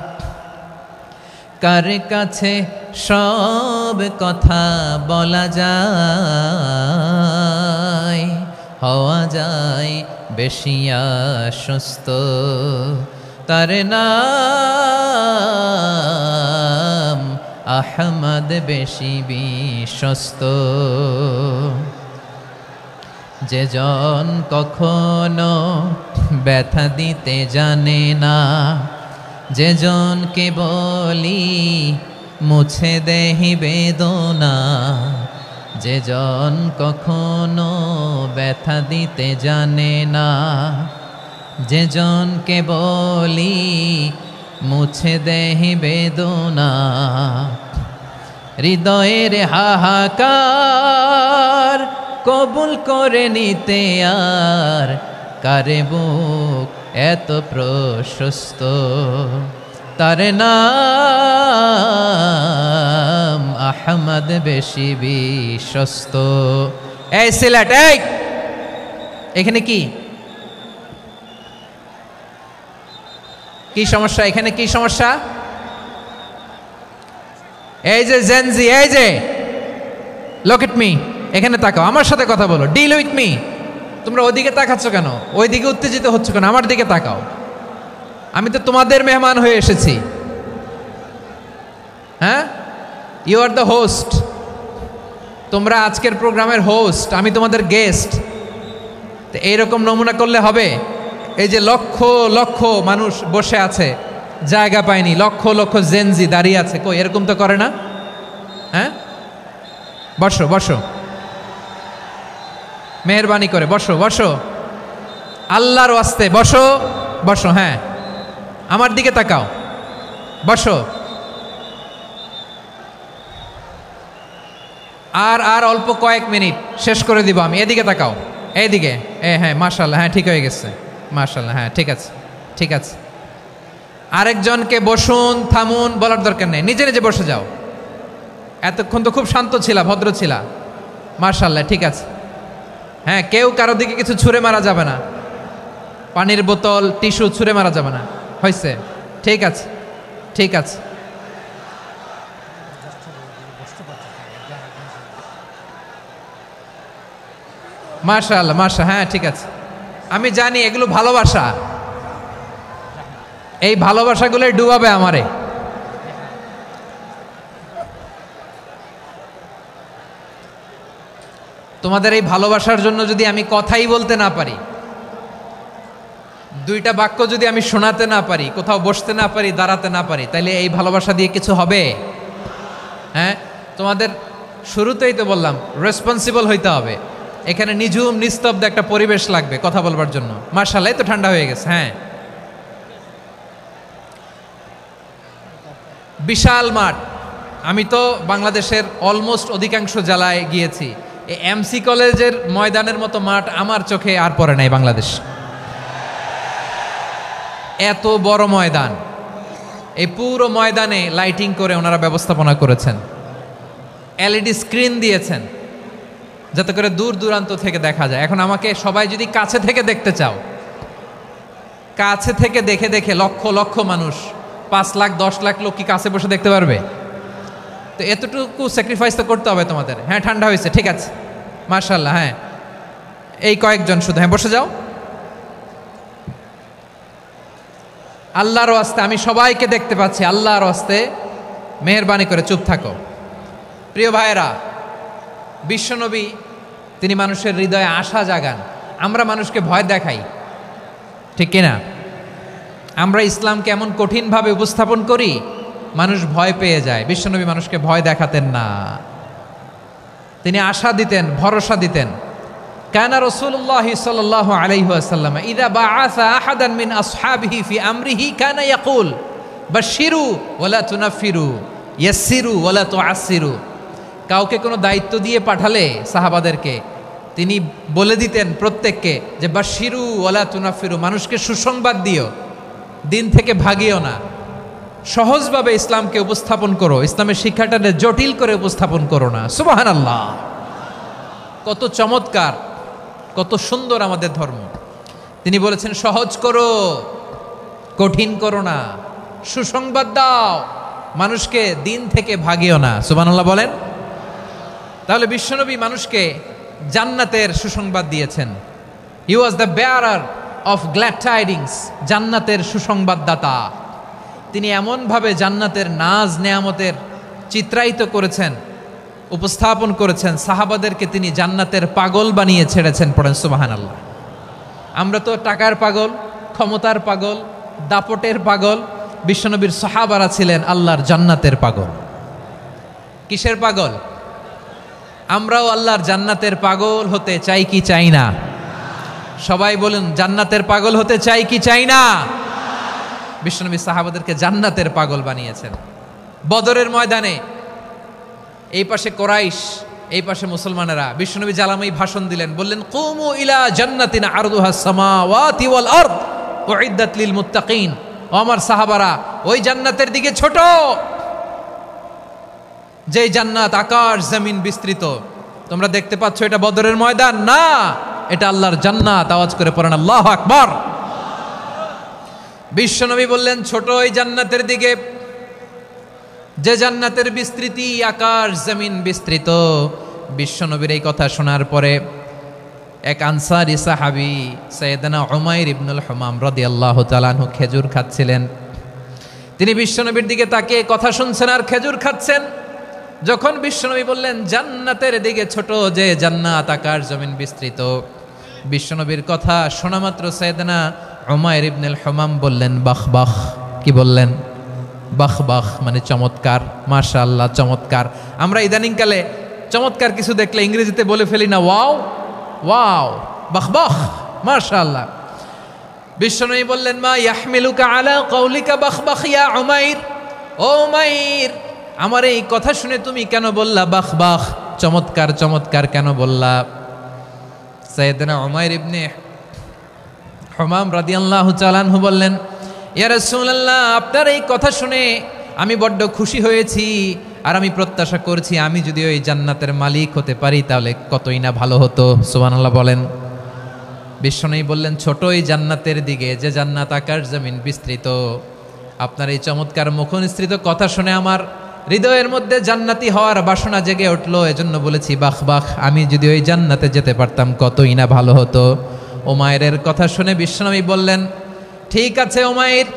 কার কাছে সব কথা বলা যায়, হওয়া যায় বেশি আশ্বস্ত। তার নাম আহমদ, বেশি বিশ্বস্ত। যে জন কখনো ব্যথা দিতে জানে না, যে জনকে বলি মুছে দেহি বেদনা, যে জন কখনো ব্যথা দিতে জানে না, যে জনকে বলি মুছে দেহি বেদনা, হৃদয়ের হাহাকার কবুল করে নিতে আর কারে বুক এত প্রশস্ত। তার নাম আহমদ, বেশি বিশ্বস্ত। এই সিলেট, এই এখানে কি কি সমস্যা? এখানে কি সমস্যা? এই যে জেনজি, এই যে লুক এট মি, এখানে তাকাও, আমার সাথে কথা বলো, ডিল উইথ মি। তোমরা ওইদিকে তাকাচ্ছ কেন? ওইদিকে উত্তেজিত হচ্ছ কেন? আমার দিকে তাকাও। আমি তো তোমাদের মেহমান হয়ে এসেছি। হ্যাঁ, ইউ আর দ্য হোস্ট। তোমরা আজকের প্রোগ্রামের হোস্ট, আমি তোমাদের গেস্ট। তো এইরকম নমুনা করলে হবে? এই যে লক্ষ লক্ষ মানুষ বসে আছে, জায়গা পায়নি, লক্ষ লক্ষ জেনজি দাঁড়িয়ে আছে, কই এরকম তো করে না? হ্যাঁ, বসো বসো, মেহরবানি করে বসো বসো, আল্লাহর ওয়াস্তে বসো বসো। হ্যাঁ, আমার দিকে তাকাও, বসো। আর অল্প কয়েক মিনিট, শেষ করে দিব আমি। এদিকে তাকাও, এইদিকে। হ্যাঁ, মাশাআল্লাহ, হ্যাঁ ঠিক হয়ে গেছে, মাশাআল্লাহ, হ্যাঁ ঠিক আছে ঠিক আছে। আরেকজনকে বসুন, থামুন বলার দরকার নেই, নিজে নিজে বসে যাও। এতক্ষণ তো খুব শান্ত ছিলা, ভদ্র ছিলা, মাশাআল্লাহ ঠিক আছে। হ্যাঁ, কেউ কারো দিকে কিছু ছুঁড়ে মারা যাবে না, পানির বোতল টিস্যু ছুঁড়ে মারা যাবে না, হয়েছে? ঠিক আছে, ঠিক আছে। মাশাআল্লাহ, হ্যাঁ ঠিক আছে। আমি জানি এগুলো ভালোবাসা, এই ভালোবাসাগুলোই ডুবাবে আমারে। তোমাদের এই ভালোবাসার জন্য যদি আমি কথাই বলতে না পারি, দুইটা বাক্য যদি আমি শোনাতে না পারি, কোথাও বসতে না পারি, দাঁড়াতে না পারি, তাইলে এই ভালোবাসা দিয়ে কিছু হবে? হ্যাঁ, তোমাদের শুরুতেই তো বললাম রেসপন্সিবল হইতে হবে। এখানে নিঝুম নিস্তব্ধ একটা পরিবেশ লাগবে কথা বলবার জন্য। মাশাআল্লাহ, তো ঠান্ডা হয়ে গেছে। হ্যাঁ, বিশাল মাঠ। আমি তো বাংলাদেশের অলমোস্ট অধিকাংশ জেলায় গিয়েছি, এই এমসি কলেজের ময়দানের মতো মাঠ আমার চোখে আর পড়ে নাই বাংলাদেশ। এত বড় ময়দান, এই পুরো ময়দানে লাইটিং করে ওনারা ব্যবস্থাপনা করেছেন, এলইডি স্ক্রিন দিয়েছেন যাতে করে দূর দূরান্ত থেকে দেখা যায়। এখন আমাকে সবাই যদি কাছে থেকে দেখতে চাও, কাছে থেকে দেখে দেখে লক্ষ লক্ষ মানুষ, 5 লাখ 10 লাখ লোক কি কাছে বসে দেখতে পারবে? তো এতটুকু স্যাক্রিফাইস তো করতে হবে তোমাদের। হ্যাঁ, ঠান্ডা হয়েছে, ঠিক আছে, মাশাআল্লাহ। হ্যাঁ, এই কয়েকজন শুধু, হ্যাঁ বসে যাও। আল্লাহর ওয়াস্তে আমি সবাইকে দেখতে পাচ্ছি, আল্লাহর ওয়াস্তে মেহেরবানি করে চুপ থাকো। প্রিয় ভাইয়েরা, বিশ্বনবী তিনি মানুষের হৃদয়ে আশা জাগান। আমরা মানুষকে ভয় দেখাই, ঠিক কিনা? আমরা ইসলামকে এমন কঠিনভাবে উপস্থাপন করি, মানুষ ভয় পেয়ে যায়। বিশ্বনবী মানুষকে ভয় দেখাতেন না, তিনি আশা দিতেন, ভরসা দিতেন। কানা রাসূলুল্লাহ সাল্লাল্লাহু আলাইহি ওয়াসাল্লাম ইযা বাআসা আহাদান মিন আসহাবিহি ফি আমরিহি কানা ইয়াকুল বাশশিরু ওয়ালা তুনাফিরু ইয়াসসিরু ওয়ালা তুআসসিরু। কাউকে কোনো দায়িত্ব দিয়ে পাঠালে সাহাবাদেরকে তিনি বলে দিতেন প্রত্যেককে যে বাশশিরু ওয়ালা তুনাফিরু, মানুষকে সুসংবাদ দিও, দিন থেকে ভাগিও না, সহজভাবে ইসলামকে উপস্থাপন করো, ইসলামের শিক্ষাটাকে জটিল করে উপস্থাপন করো না। সুবহানাল্লাহ, কত চমৎকার, কত সুন্দর আমাদের ধর্ম। তিনি বলেছেন সহজ করো, কঠিন করো না, সুসংবাদ দাও, মানুষকে দিন থেকে ভাগিও না। সুবহানাল্লাহ বলেন। তাহলে বিশ্বনবী মানুষকে জান্নাতের সুসংবাদ দিয়েছেন। He was the bearer of glad tidings, জান্নাতের সুসংবাদদাতা। তিনি এমনভাবে জান্নাতের নাজ নেয়ামতের চিত্রায়িত করেছেন, উপস্থাপন করেছেন, সাহাবাদেরকে তিনি জান্নাতের পাগল বানিয়ে ছেড়েছেন। পড়েন সুবহানাল্লাহ। আমরা তো টাকার পাগল, ক্ষমতার পাগল, দাপটের পাগল। বিশ্বনবীর সাহাবারা ছিলেন আল্লাহর জান্নাতের পাগল। কিসের পাগল? আমরাও আল্লাহর জান্নাতের পাগল হতে চাই কি চাই না? সবাই বলুন, জান্নাতের পাগল হতে চাই কি চাই না? বিশ্বনবী সাহাবাদেরকে জান্নাতের পাগল বানিয়েছেন। বদরের ময়দানে এই পাশে কোরাইশ, এই পাশে মুসলমানেরা, বিশ্বনবী জ্বালাময়ী ভাষণ দিলেন, বললেন কুমু ইলা জান্নাতিন আরদুহা সামাওয়াতি ওয়াল আরদ উইদ্দাত লিল মুত্তাকিন। ও আমার সাহাবারা, ওই জান্নাতের দিকে ছোট, যে জান্নাত আকাশ জমিন বিস্তৃত। তোমরা দেখতে পাচ্ছ এটা বদরের ময়দান না, এটা আল্লাহর জান্নাত। আওয়াজ করে পড়েন আল্লাহু আকবার। বিশ্বনবী বললেন ছোট ওই জান্নাতের দিকে, যে জান্নাতের বিস্তৃতি আকাশ জমিন বিস্তৃত। বিশ্বনবীর এই কথা শোনার পরে এক আনসারী সাহাবী সাইয়েদনা উমাইর ইবনুল হুমাম রাদিয়াল্লাহু তাআলা আনহু খেজুর খাচ্ছিলেন। তিনি বিশ্বনবীর দিকে তাকিয়ে কথা শুনছেন আর খেজুর খাচ্ছেন। যখন বিশ্বনবী বললেন জান্নাতের দিকে ছোট, যে জান্নাত আকাশ জমিন বিস্তৃত, বিশ্বনবীর কথা শোনা মাত্র সাইয়েদনা উমাইর ইবনুল হুমাম বললেন বাহ বাহ। কি বললেন? বাহ বাহ, মানে চমৎকার, মাশাআল্লাহ চমৎকার। আমরা ইদানিংকালে চমৎকার কিছু দেখলে ইংরেজিতে বলে ফেলি না ওয়াও ওয়াও, বাহ বাহ, মাশাআল্লাহ। বিশ্বনবী বললেন মা ইয়াহমিলুকা আলা কওলিকা বাহ বাহ ইয়া উমাইর। ও উমাইর, আমার এই কথা শুনে তুমি কেন বললা বাহ বাহ, চমৎকার চমৎকার কেন বললা? সাইয়েদনা উমাইর ইবনে হুমাম রাদিয়াল্লাহু তাআলা আনহু বললেন ইয়া রাসূলুল্লাহ, আপনার এই কথা শুনে আমি বড্ড খুশি হয়েছি, আর আমি প্রত্যাশা করছি আমি যদি ওই জান্নাতের মালিক হতে পারি তাহলে কতই না ভালো হতো। সুবহানাল্লাহ বলেন। বিশ্বনবী বললেন, ছোটই জান্নাতের দিকে, যে জান্নাত আকাশ জমিন বিস্তৃত। আপনার এই চমৎকার মুখনিসৃত কথা শুনে আমার হৃদয়ের মধ্যে জান্নাতি হওয়ার বাসনা জেগে উঠলো। এজন্য বলেছি, বাহ বাহ, আমি যদি ওই জান্নাতে যেতে পারতাম কতই না ভালো হতো। উমাইরের কথা শুনে বিশ্বনবী বললেন, ঠিক আছে উমাইর,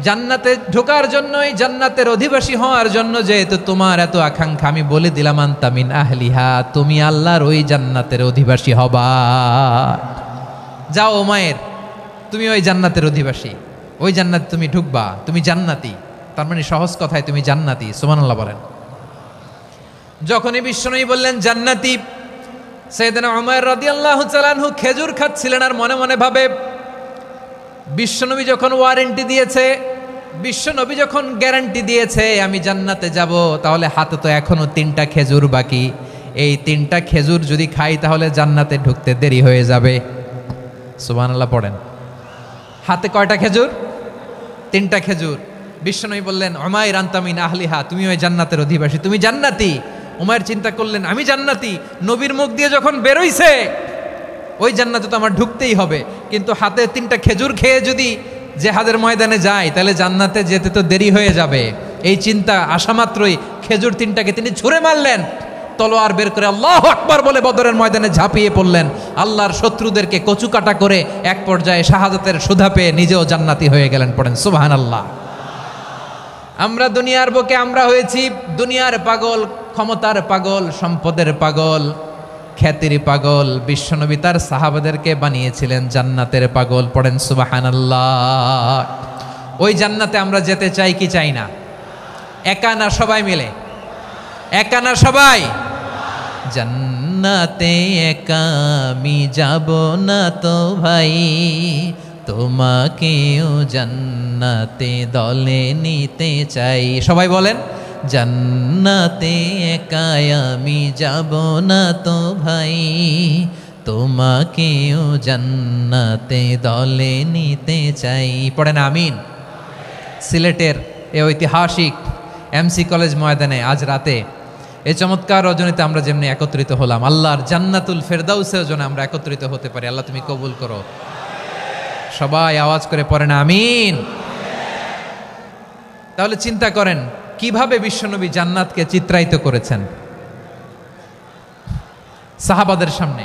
জান্নাতে ঢোকার জন্য, এই জান্নাতের অধিবাসী হওয়ার জন্য যেহেতু তোমার এত আকাঙ্ক্ষা, আমি বলে দিলাম, আনতা মিন আহলিহা, তুমি আল্লাহর ওই জান্নাতের অধিবাসী হবা। যাও উমাইর, তুমি ওই জান্নাতের অধিবাসী, ওই জান্নাতে তুমি ঢুকবা, তুমি জান্নাতি। তার মানে সহজ কথায় তুমি জান্নাতি। সুবহানাল্লাহ বলেন। যখনই বিশ্বনবী বললেন জান্নাতি, সাইয়েদনা উমর রাদিয়াল্লাহু তাআলা আনহু খেজুর খাচ্ছিলেন আর মনে মনে ভাবে, বিশ্বনবী যখন ওয়ারেন্টি দিয়েছে, বিশ্বনবী যখন গ্যারান্টি দিয়েছে আমি জান্নাতে যাব, তাহলে হাতে তো এখনো 3টা খেজুর বাকি। এই 3টা খেজুর যদি খাই তাহলে জান্নাতে ঢুকতে দেরি হয়ে যাবে। সুবহানাল্লাহ পড়েন। হাতে কয়টা খেজুর? 3টা খেজুর। বিশ্বনবী বললেন, উমাইর আনতা মিন আহলিহা, তুমি ওই জান্নাতের অধিবাসী, তুমি জান্নাতি। উমাইর চিন্তা করলেন, আমি জান্নাতি, নবীর মুখ দিয়ে যখন বেরোইছে ওই জান্নাতে তো আমার ঢুকতেই হবে, কিন্তু হাতে 3টা খেজুর খেয়ে যদি জিহাদের ময়দানে যাই তাহলে জান্নাতে যেতে তো দেরি হয়ে যাবে। এই চিন্তা আসা মাত্রই খেজুর 3টাকে তিনি ছুঁড়ে মারলেন, তলোয়ার বের করে আল্লাহু আকবার বলে বদরের ময়দানে ঝাঁপিয়ে পড়লেন। আল্লাহর শত্রুদেরকে কচুকাটা করে এক পর্যায়ে শাহাদাতের সুধা পেয়ে নিজেও জান্নাতি হয়ে গেলেন। পড়েন সুবহানাল্লাহ। আমরা দুনিয়ার বুকে আমরা হয়েছি দুনিয়ার পাগল, ক্ষমতার পাগল, সম্পদের পাগল, খ্যাতির পাগল। বিশ্বনবী তার সাহাবাদেরকে বানিয়েছিলেন জান্নাতের পাগল। পড়েন সুবহানাল্লাহ। ওই জান্নাতে আমরা যেতে চাই কি চাই না? একা না সবাই মিলে? একা না সবাই? জান্নাতে একা আমি যাব না তো ভাই, তোমাকেও জান্নাতে দলে নিতে চাই। সবাই বলেন, জান্নাতে একা আমি যাব না তো ভাই, তোমাকেও জান্নাতে দলে নিতে চাই। পড়েন আমিন। সিলেটের এ ঐতিহাসিক এমসি কলেজ ময়দানে আজ রাতে এই চমৎকার রজনীতে আমরা যেমনি একত্রিত হলাম, আল্লাহর জান্নাতুল ফেরদাউসের জন্য আমরা একত্রিত হতে পারি। আল্লাহ তুমি কবুল করো। সবাই আওয়াজ করে পড়েন আমিন। তাহলে চিন্তা করেন কিভাবে বিশ্বনবী জান্নাতকে চিত্রায়িত করেছেন সাহাবাদের সামনে,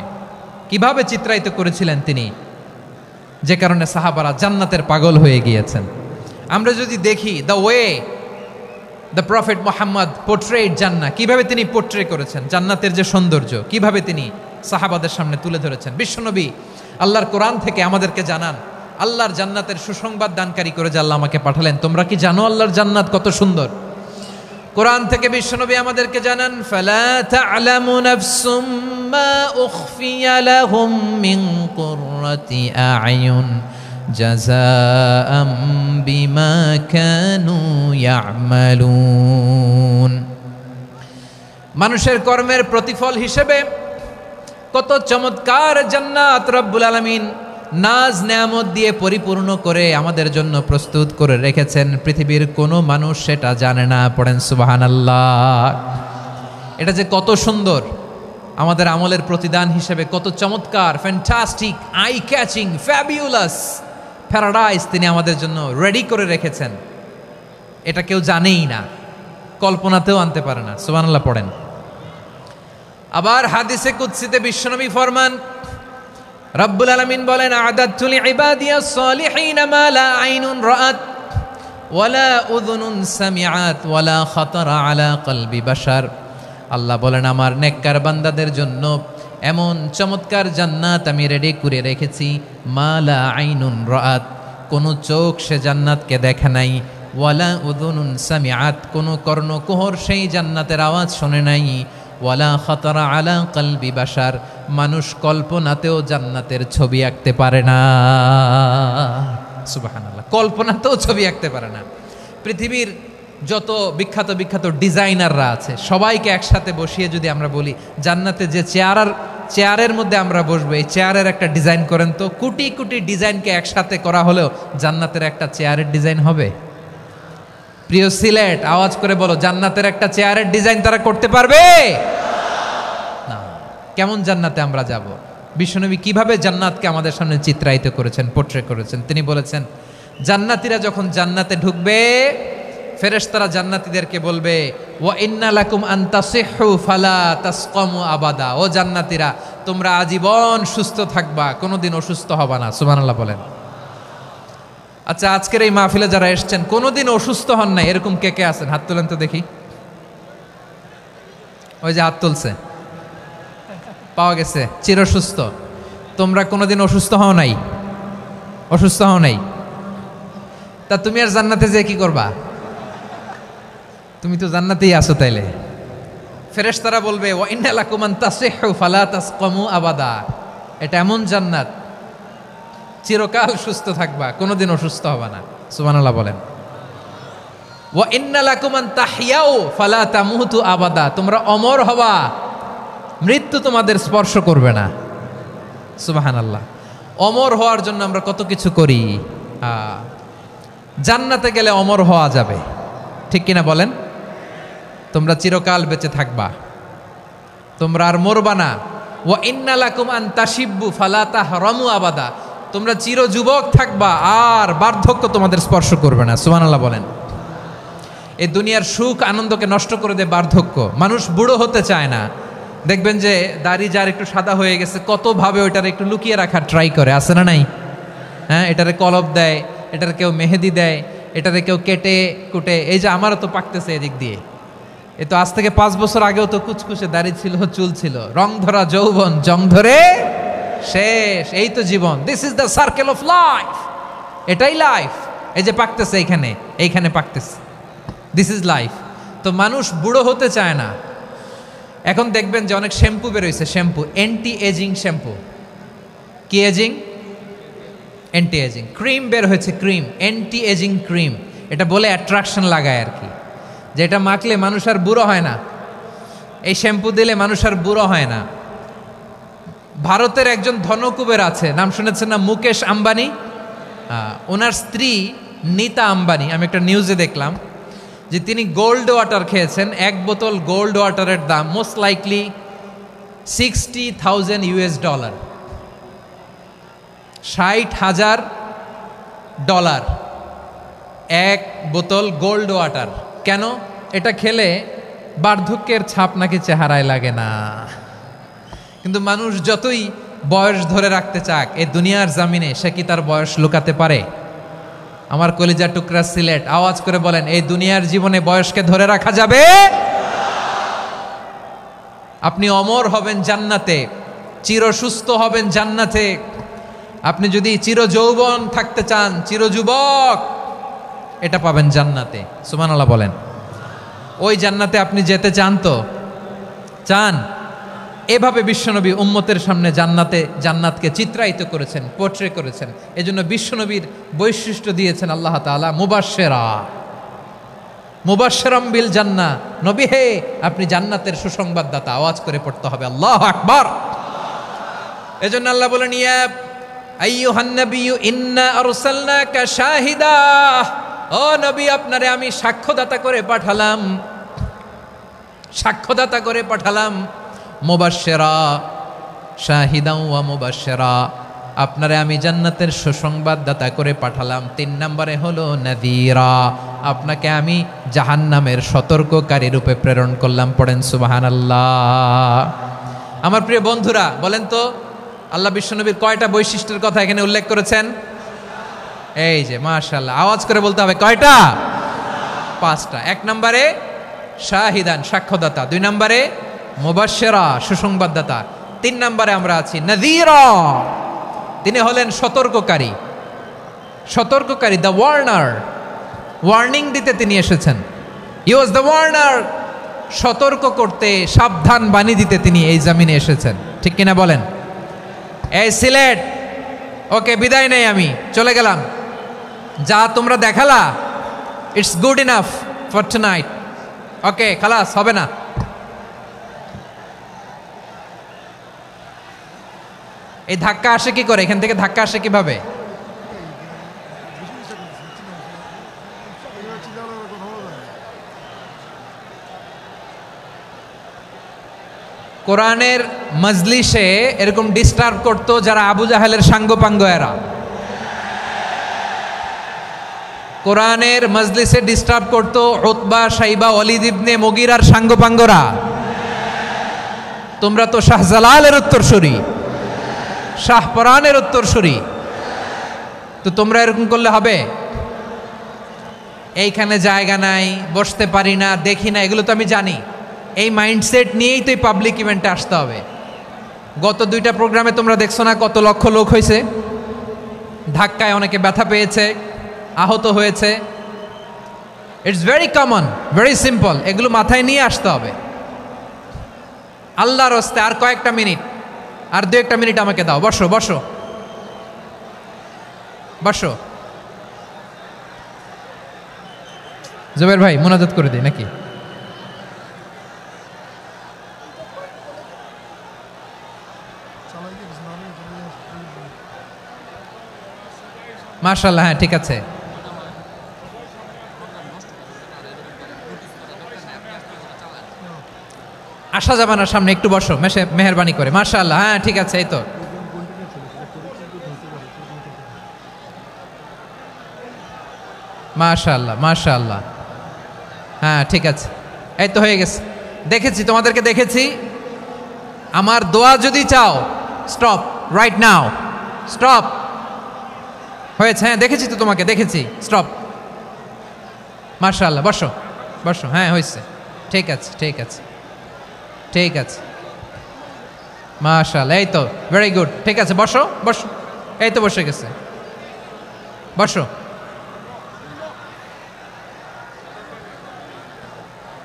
কিভাবে চিত্রায়িত করেছিলেন তিনি, যে কারণে সাহাবারা জান্নাতের পাগল হয়ে গিয়েছেন। আমরা যদি দেখি the way the prophet Muhammad portrait জান্নাত, কিভাবে তিনি পোর্ট্রে করেছেন জান্নাতের যে সৌন্দর্য, কিভাবে তিনি সাহাবাদের সামনে তুলে ধরেছেন। বিশ্বনবী আল্লাহর কোরআন থেকে আমাদেরকে জানান, আল্লাহর জান্নাতের সুসংবাদ দানকারী করে যে আল্লাহ আমাকে পাঠালেন। তোমরা কি জানো আল্লাহর জান্নাত কত সুন্দর? কোরআন থেকে বিশ্বনবী আমাদেরকে জানান, ফালা তা'লামু নাফসুম মা উখফিয়া লাহুম মিন কুররাতি আ'য়ুন জাযাআম বিমা কানু ইয়া'মালুন। মানুষের কর্মের প্রতিফল হিসেবে কত চমৎকার জান্নাত রব্বুল আলামিন নাজ নেয়ামত দিয়ে পরিপূর্ণ করে আমাদের জন্য প্রস্তুত করে রেখেছেন। পৃথিবীর কোনো মানুষ সেটা জানে না। পড়েন সুবহানাল্লাহ। এটা যে কত সুন্দর, আমাদের আমলের প্রতিদান হিসেবে কত চমৎকার, fantastic, eye catching, fabulous paradise তিনি আমাদের জন্য রেডি করে রেখেছেন। এটা কেউ জানেই না, কল্পনাতেও আনতে পারে না। সুবহানাল্লাহ পড়েন। আবার হাদিসে কুদসিতে বিশ্বনবী ফরমান, রব্বুল আলামিন বলেন, আ'দাতু লিইবাদিয়াস সালিহিন মা লা আইনুন রাআত ওয়ালা উযুনুন সামিআত ওয়ালা খাতারা আলা কলবি বাশার। আল্লাহ বলেন, আমার নেককার বান্দাদের জন্য এমন চমৎকার জান্নাত আমি রেডি করে রেখেছি, মা লা আইনুন রাআত, কোনো চোখ সে জান্নাতকে দেখে নাই, ওয়ালা উযুনুন সামিআত, কোনো কর্ণকুহর সেই জান্নাতের আওয়াজ শোনে নাই, ওয়ালা খাতারা আলা কলবি বাশার, মানুষ কল্পনাতেও জান্নাতের ছবি আঁকতে পারে না। সুবহানাল্লাহ, কল্পনাতেও ছবি আঁকতে পারে না। পৃথিবীর যত বিখ্যাত বিখ্যাত ডিজাইনাররা আছে সবাইকে একসাথে বসিয়ে যদি আমরা বলি জান্নাতে যে চেয়ারের মধ্যে আমরা বসবো, এই চেয়ারের একটা ডিজাইন করেন তো, কোটি কোটি ডিজাইনকে একসাথে করা হলেও জান্নাতের একটা চেয়ারের ডিজাইন হবে? প্রিয় সিলেট, আওয়াজ করে বলো, জান্নাতের একটা চেয়ারের ডিজাইন তারা করতে পারবে না। কেমন জান্নাতে আমরা যাব? বিশ্বনবী কিভাবে জান্নাতকে আমাদের সামনে চিত্রায়িত করেছেন, পোট্রে করেছেন। তিনি বলেছেন, জান্নাতীরা যখন জান্নাতে ঢুকবে, ফেরেশতারা জান্নাতীদেরকে বলবে, ওয়া ইন্না লাকুম আন তাসিহু ফালা তাসকামু আবাদা। ও জান্নাতীরা, তোমরা আজীবন সুস্থ থাকবা, কোনোদিন অসুস্থ হবা না। সুবহানাল্লাহ বলেন। আচ্ছা, আজকের এই মাহফিলে যারা এসেছেন কোনোদিন অসুস্থ হন নাই, এরকম কে কে আছেন? হাত তোলেন তো দেখি। ওই যে হাত তুলছে, পাওয়া গেছে, চিরসুস্থ। তোমরা কোনোদিন অসুস্থ হও নাই? অসুস্থ হও নাই? তা তুমি আর জান্নাতে যে কি করবা? তুমি তো জান্নাতেই আছো তাইলে। ফেরেশতারা বলবে, ওয়া ইন্না লাকুম আন তাসিহু ফালা তাসকামু আবাদা। এটা এমন জান্নাত, চিরকাল সুস্থ থাকবা, কোনোদিন অসুস্থ হবা না। সুবহানাল্লাহ বলেন। ওয়া ইন্না লাকুম আন তাহইয়াউ ফালা তামুতু আবাদা। তোমরা অমর হবা, মৃত্যু তোমাদের স্পর্শ করবে না। সুবহানাল্লাহ। অমর হওয়ার জন্য আমরা কত কিছু করি। জান্নাতে গেলে অমর হওয়া যাবে, ঠিক কিনা বলেন? তোমরা চিরকাল বেঁচে থাকবা, তোমরা আর মরবা না। ওয়া ইন্না লাকুম আন তাশিব্বু ফালা তাহরামু আবাদা। তোমরা চির যুবক থাকবা, আর বার্ধক্য তোমাদের স্পর্শ করবে না। সুবহানাল্লাহ বলেন। এই দুনিয়ার সুখ আনন্দকে নষ্ট করে দেয় বার্ধক্য। মানুষ বুড়ো হতে চায় না। দেখবেন যে দাড়ি যার একটু সাদা হয়ে গেছে, কতভাবে ওইটার একটু লুকিয়ে রাখার ট্রাই করে, আছে না নাই? হ্যাঁ, এটারে কলপ দেয়, এটারে কেউ মেহেদি দেয়, এটারে কেউ কেটে কুটে। এই যে আমারও তো পাকতেছে এদিক দিয়ে। এ তো আজ থেকে 5 বছর আগেও তো কুচকুচে দাড়ি ছিল, চুল ছিল, রং ধরা যৌবন, জং ধরে শেষ। এই তো জীবন। This is the circle of life. এটাই লাইফ। এই যে পাকতেছে এইখানে, এইখানে পাকতেছে, দিস ইজ লাইফ। তো মানুষ বুড়ো হতে চায় না। এখন দেখবেন যে অনেক শ্যাম্পু বেরোইছে, শ্যাম্পু, অ্যান্টি এজিং শ্যাম্পু। কি এজিং? Anti aging. ক্রিম বের হয়েছে, ক্রিম, অ্যান্টি এজিং ক্রিম। এটা বলে অ্যাট্রাকশন লাগায় আর কি, যে এটা মাখলে মানুষ আর বুড়ো হয় না, এই শ্যাম্পু দিলে মানুষ আর বুড়ো হয় না। ভারতের একজন ধনকুবের আছে, নাম শুনেছেন না? মুকেশ আম্বানি। ওনার স্ত্রী নীতা আম্বানি, আমি একটা নিউজে দেখলাম যে তিনি গোল্ড ওয়াটার খেয়েছেন। 1 বোতল গোল্ড ওয়াটারের দাম মোস্ট লাইকলি $60,000 $60,000 1 বোতল গোল্ড ওয়াটার। কেন? এটা খেলে বার্ধক্যের ছাপ নাকি চেহারায় লাগে না। কিন্তু মানুষ যতই বয়স ধরে রাখতে চাক এই দুনিয়ার জামিনে, সে কি তার বয়স লুকাতে পারে? আমার কলিজা টুকরা সিলেট, আওয়াজ করে বলেন, এই দুনিয়ার জীবনে বয়সকে ধরে রাখা যাবে? আপনি অমর হবেন জান্নাতে, চির সুস্থ হবেন জান্নাতে। আপনি যদি চির যৌবন থাকতে চান, চির যুবক, এটা পাবেন জান্নাতে। সুবহানাল্লাহ বলেন। ওই জান্নাতে আপনি যেতে চান তো? চান? এভাবে বিশ্বনবী উম্মতের সামনে জান্নাতকে চিত্রায়িত করেছেন, পোট্রে করেছেন। এজন্য বিশ্বনবীর বৈশিষ্ট্য দিয়েছেন আল্লাহ তাআলা মুবাশশিরাম বিল জান্নাহ। নবী হে, আপনি জান্নাতের সুসংবাদদাতা। আওয়াজ করে পড়তে হবে আল্লাহু আকবার। এজন্য আল্লাহ বলেন, ইয়া আইয়ুহান নাবিয়্যু ইন্না আরসালনাকা শাহিদা। ও নবী, আপনারে আমি সাক্ষ্যদাতা করে পাঠালাম, সাক্ষ্যদাতা করে পাঠালাম। মুবাশশিরা শাহিদাও ওয়া মুবাশশিরা, আপনারে আমি জান্নাতের সুসংবাদদাতা করে পাঠালাম। 3 নম্বরে হলো নাযীরা, আপনাকে আমি জাহান্নামের সতর্ককারী রূপে প্রেরণ করলাম। পড়েন সুবহানাল্লাহ। আমার প্রিয় বন্ধুরা, বলেন তো আল্লাহ বিশ্বনবীর কয়টা বৈশিষ্ট্যের কথা এখানে উল্লেখ করেছেন? এই যে মাশাআল্লাহ, আওয়াজ করে বলতে হবে, কয়টা? 5টা। 1 নম্বরে শাহিদান, সাক্ষ্যদাতা। 2 নম্বরে মুবাশশিরা, সুসংবাদদাতা। 3 নম্বরে আমরা আছি নাযীরা, তিনি হলেন সতর্ককারী। সতর্ককারী, দ্য ওয়ার্নার, ওয়ার্নিং দিতে তিনি এসেছেন। হি ওয়াজ দ্য ওয়ার্নার, সতর্ক করতে, সাবধান বাণী দিতে তিনি এই জামিনে এসেছেন। ঠিক কিনা বলেন? এই সিলেট, ওকে, বিদায় নেই, আমি চলে গেলাম। যা তোমরা দেখালা, it's good enough for tonight. Okay, খালাস, হবে না। এই ধাক্কা আসে কি করে? এখান থেকে ধাক্কা আসে কিভাবে? কোরআনের মজলিসে এরকম ডিস্টার্ব করতো যারা আবু জাহেলের সাঙ্গপাঙ্গ এরা। কোরআনের মজলিসে ডিস্টার্ব করতো উতবা, শাইবা, ওয়ালিদ ইবনে মুগীরার সাঙ্গপাঙ্গরা। তোমরা তো শাহজালালের উত্তরসূরি, শাহপরানের উত্তরসূরি, তো তোমরা এরকম করলে হবে? এইখানে জায়গা নাই, বসতে পারি না, দেখি না, এগুলো তো আমি জানি। এই মাইন্ডসেট নিয়েই তো এই পাবলিক ইভেন্টে আসতে হবে। গত 2টা প্রোগ্রামে তোমরা দেখছো না কত লক্ষ লোক হয়েছে, ধাক্কায় অনেকে ব্যথা পেয়েছে, আহত হয়েছে। It's very common, very simple, এগুলো মাথায় নিয়ে আসতে হবে। আল্লাহর রাস্তায় আর কয়েকটা মিনিট, আর 2-1টা মিনিট আমাকে দাও। বসো বসো বসো। জুবের ভাই মুনাজাত করে দিই নাকি? মাশাআল্লাহ, হ্যাঁ ঠিক আছে। আসা যাবে না সামনে, একটু বসো মেহেরবানি করে। মাশাআল্লাহ, হ্যাঁ ঠিক আছে। এই তো মাশাআল্লাহ মাশাআল্লাহ, হ্যাঁ ঠিক আছে, এই তো হয়ে গেছে। দেখেছি, তোমাদেরকে দেখেছি। আমার দোয়া যদি চাও, স্টপ রাইট নাও, স্টপ। হয়েছে, হ্যাঁ দেখেছি তো তোমাকে, দেখেছি, স্টপ। মাশাআল্লাহ, বসো বসো, হ্যাঁ হয়েছে, ঠিক আছে ঠিক আছে ঠিক আছে। মাশাআল্লাহ, এই তো ভেরি গুড, ঠিক আছে, বসো বসো। এই তো বসে গেছে, বসো।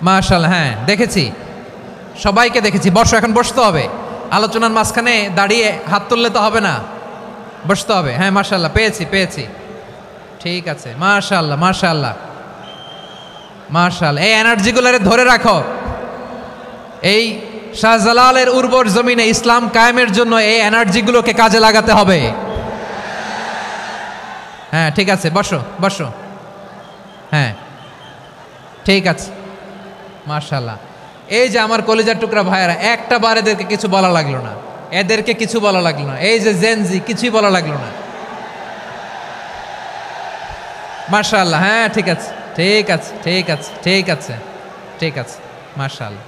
মাশাআল্লাহ, হ্যাঁ দেখেছি, সবাইকে দেখেছি। বসো, এখন বসতে হবে। আলোচনার মাঝখানে দাঁড়িয়ে হাত তুললে তো হবে না, বসতে হবে। হ্যাঁ মাশাআল্লাহ, পেয়েছি পেয়েছি, ঠিক আছে। মাশাআল্লাহ মাশাআল্লাহ মাশাআল্লাহ, এই এনার্জিগুলোরে ধরে রাখো। এই শাহজালালের উর্বর জমিনে ইসলাম কায়েমের জন্য এই এনার্জিগুলোকে কাজে লাগাতে হবে। হ্যাঁ ঠিক আছে, বসো বসো, হ্যাঁ ঠিক আছে। মাশাআল্লাহ, এই যে আমার কলিজার টুকরা ভাইয়েরা, একটা বার এদেরকে কিছু বলা লাগলো না, এদেরকে কিছু বলা লাগলো না। এই যে জেনজি, কিছুই বলা লাগলো না। মাশাআল্লাহ, হ্যাঁ ঠিক আছে ঠিক আছে ঠিক আছে ঠিক আছে ঠিক আছে। মাশাআল্লাহ,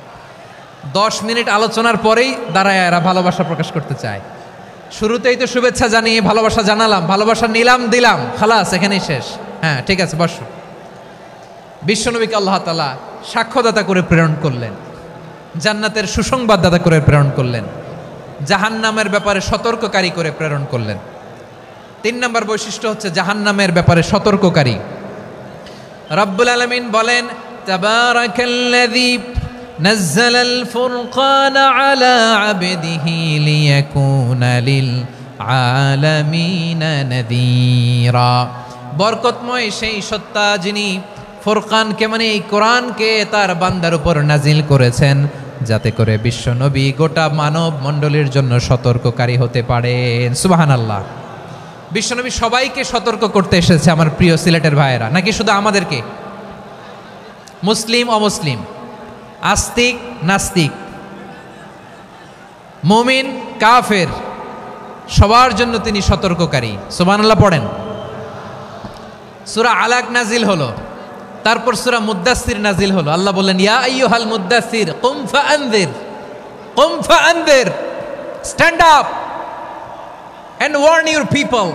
10 মিনিট আলোচনার পরেই দাঁড়ায় এরা ভালোবাসা প্রকাশ করতে চায়। শুরুতেই তো শুভেচ্ছা জানিয়ে ভালোবাসা জানালাম, ভালোবাসা নিলাম, দিলাম, খালাস, এখানেই শেষ। হ্যাঁ ঠিক আছে, বসো। বিশ্বনবীকে আল্লাহ তাআলা সাক্ষ্যদাতা করে প্রেরণ করলেন, জান্নাতের সুসংবাদদাতা করে প্রেরণ করলেন, জাহান্নামের ব্যাপারে সতর্ককারী করে প্রেরণ করলেন। 3 নম্বর বৈশিষ্ট্য হচ্ছে জাহান্নামের ব্যাপারে সতর্ককারী। রব্বুল আলামিন বলেন, তাবারাকাল্লাযী নাযালাল ফুরকানা আলা আবদিহি লিয়াকুনা লিল আলামিনা নাযীরা। বরকতময় সেই সত্তা যিনি ফুরকানকে, মানে এই কোরআনকে তার বান্দার উপর নাজিল করেছেন, যাতে করে বিশ্ব নবী গোটা মানব মণ্ডলীর জন্য সতর্ককারী হতে পারেন। সুবহানাল্লাহ। বিশ্বনবী সবাইকে সতর্ক করতে এসেছে, আমার প্রিয় সিলেটের ভাইয়েরা, নাকি শুধু আমাদেরকে? মুসলিম অমুসলিম, আস্তিক নাস্তিক, মুমিন কাফের, সবার জন্য তিনি সতর্ককারী। সুবহানাল্লাহ পড়েন। সূরা আলাক নাজিল হলো, তারপর সূরা মুদ্দাসসির নাজিল হলো। আল্লাহ বললেন, ইয়া আইয়ুহাল মুদ্দাসসির কুম ফাআনযির, stand up and warn your people.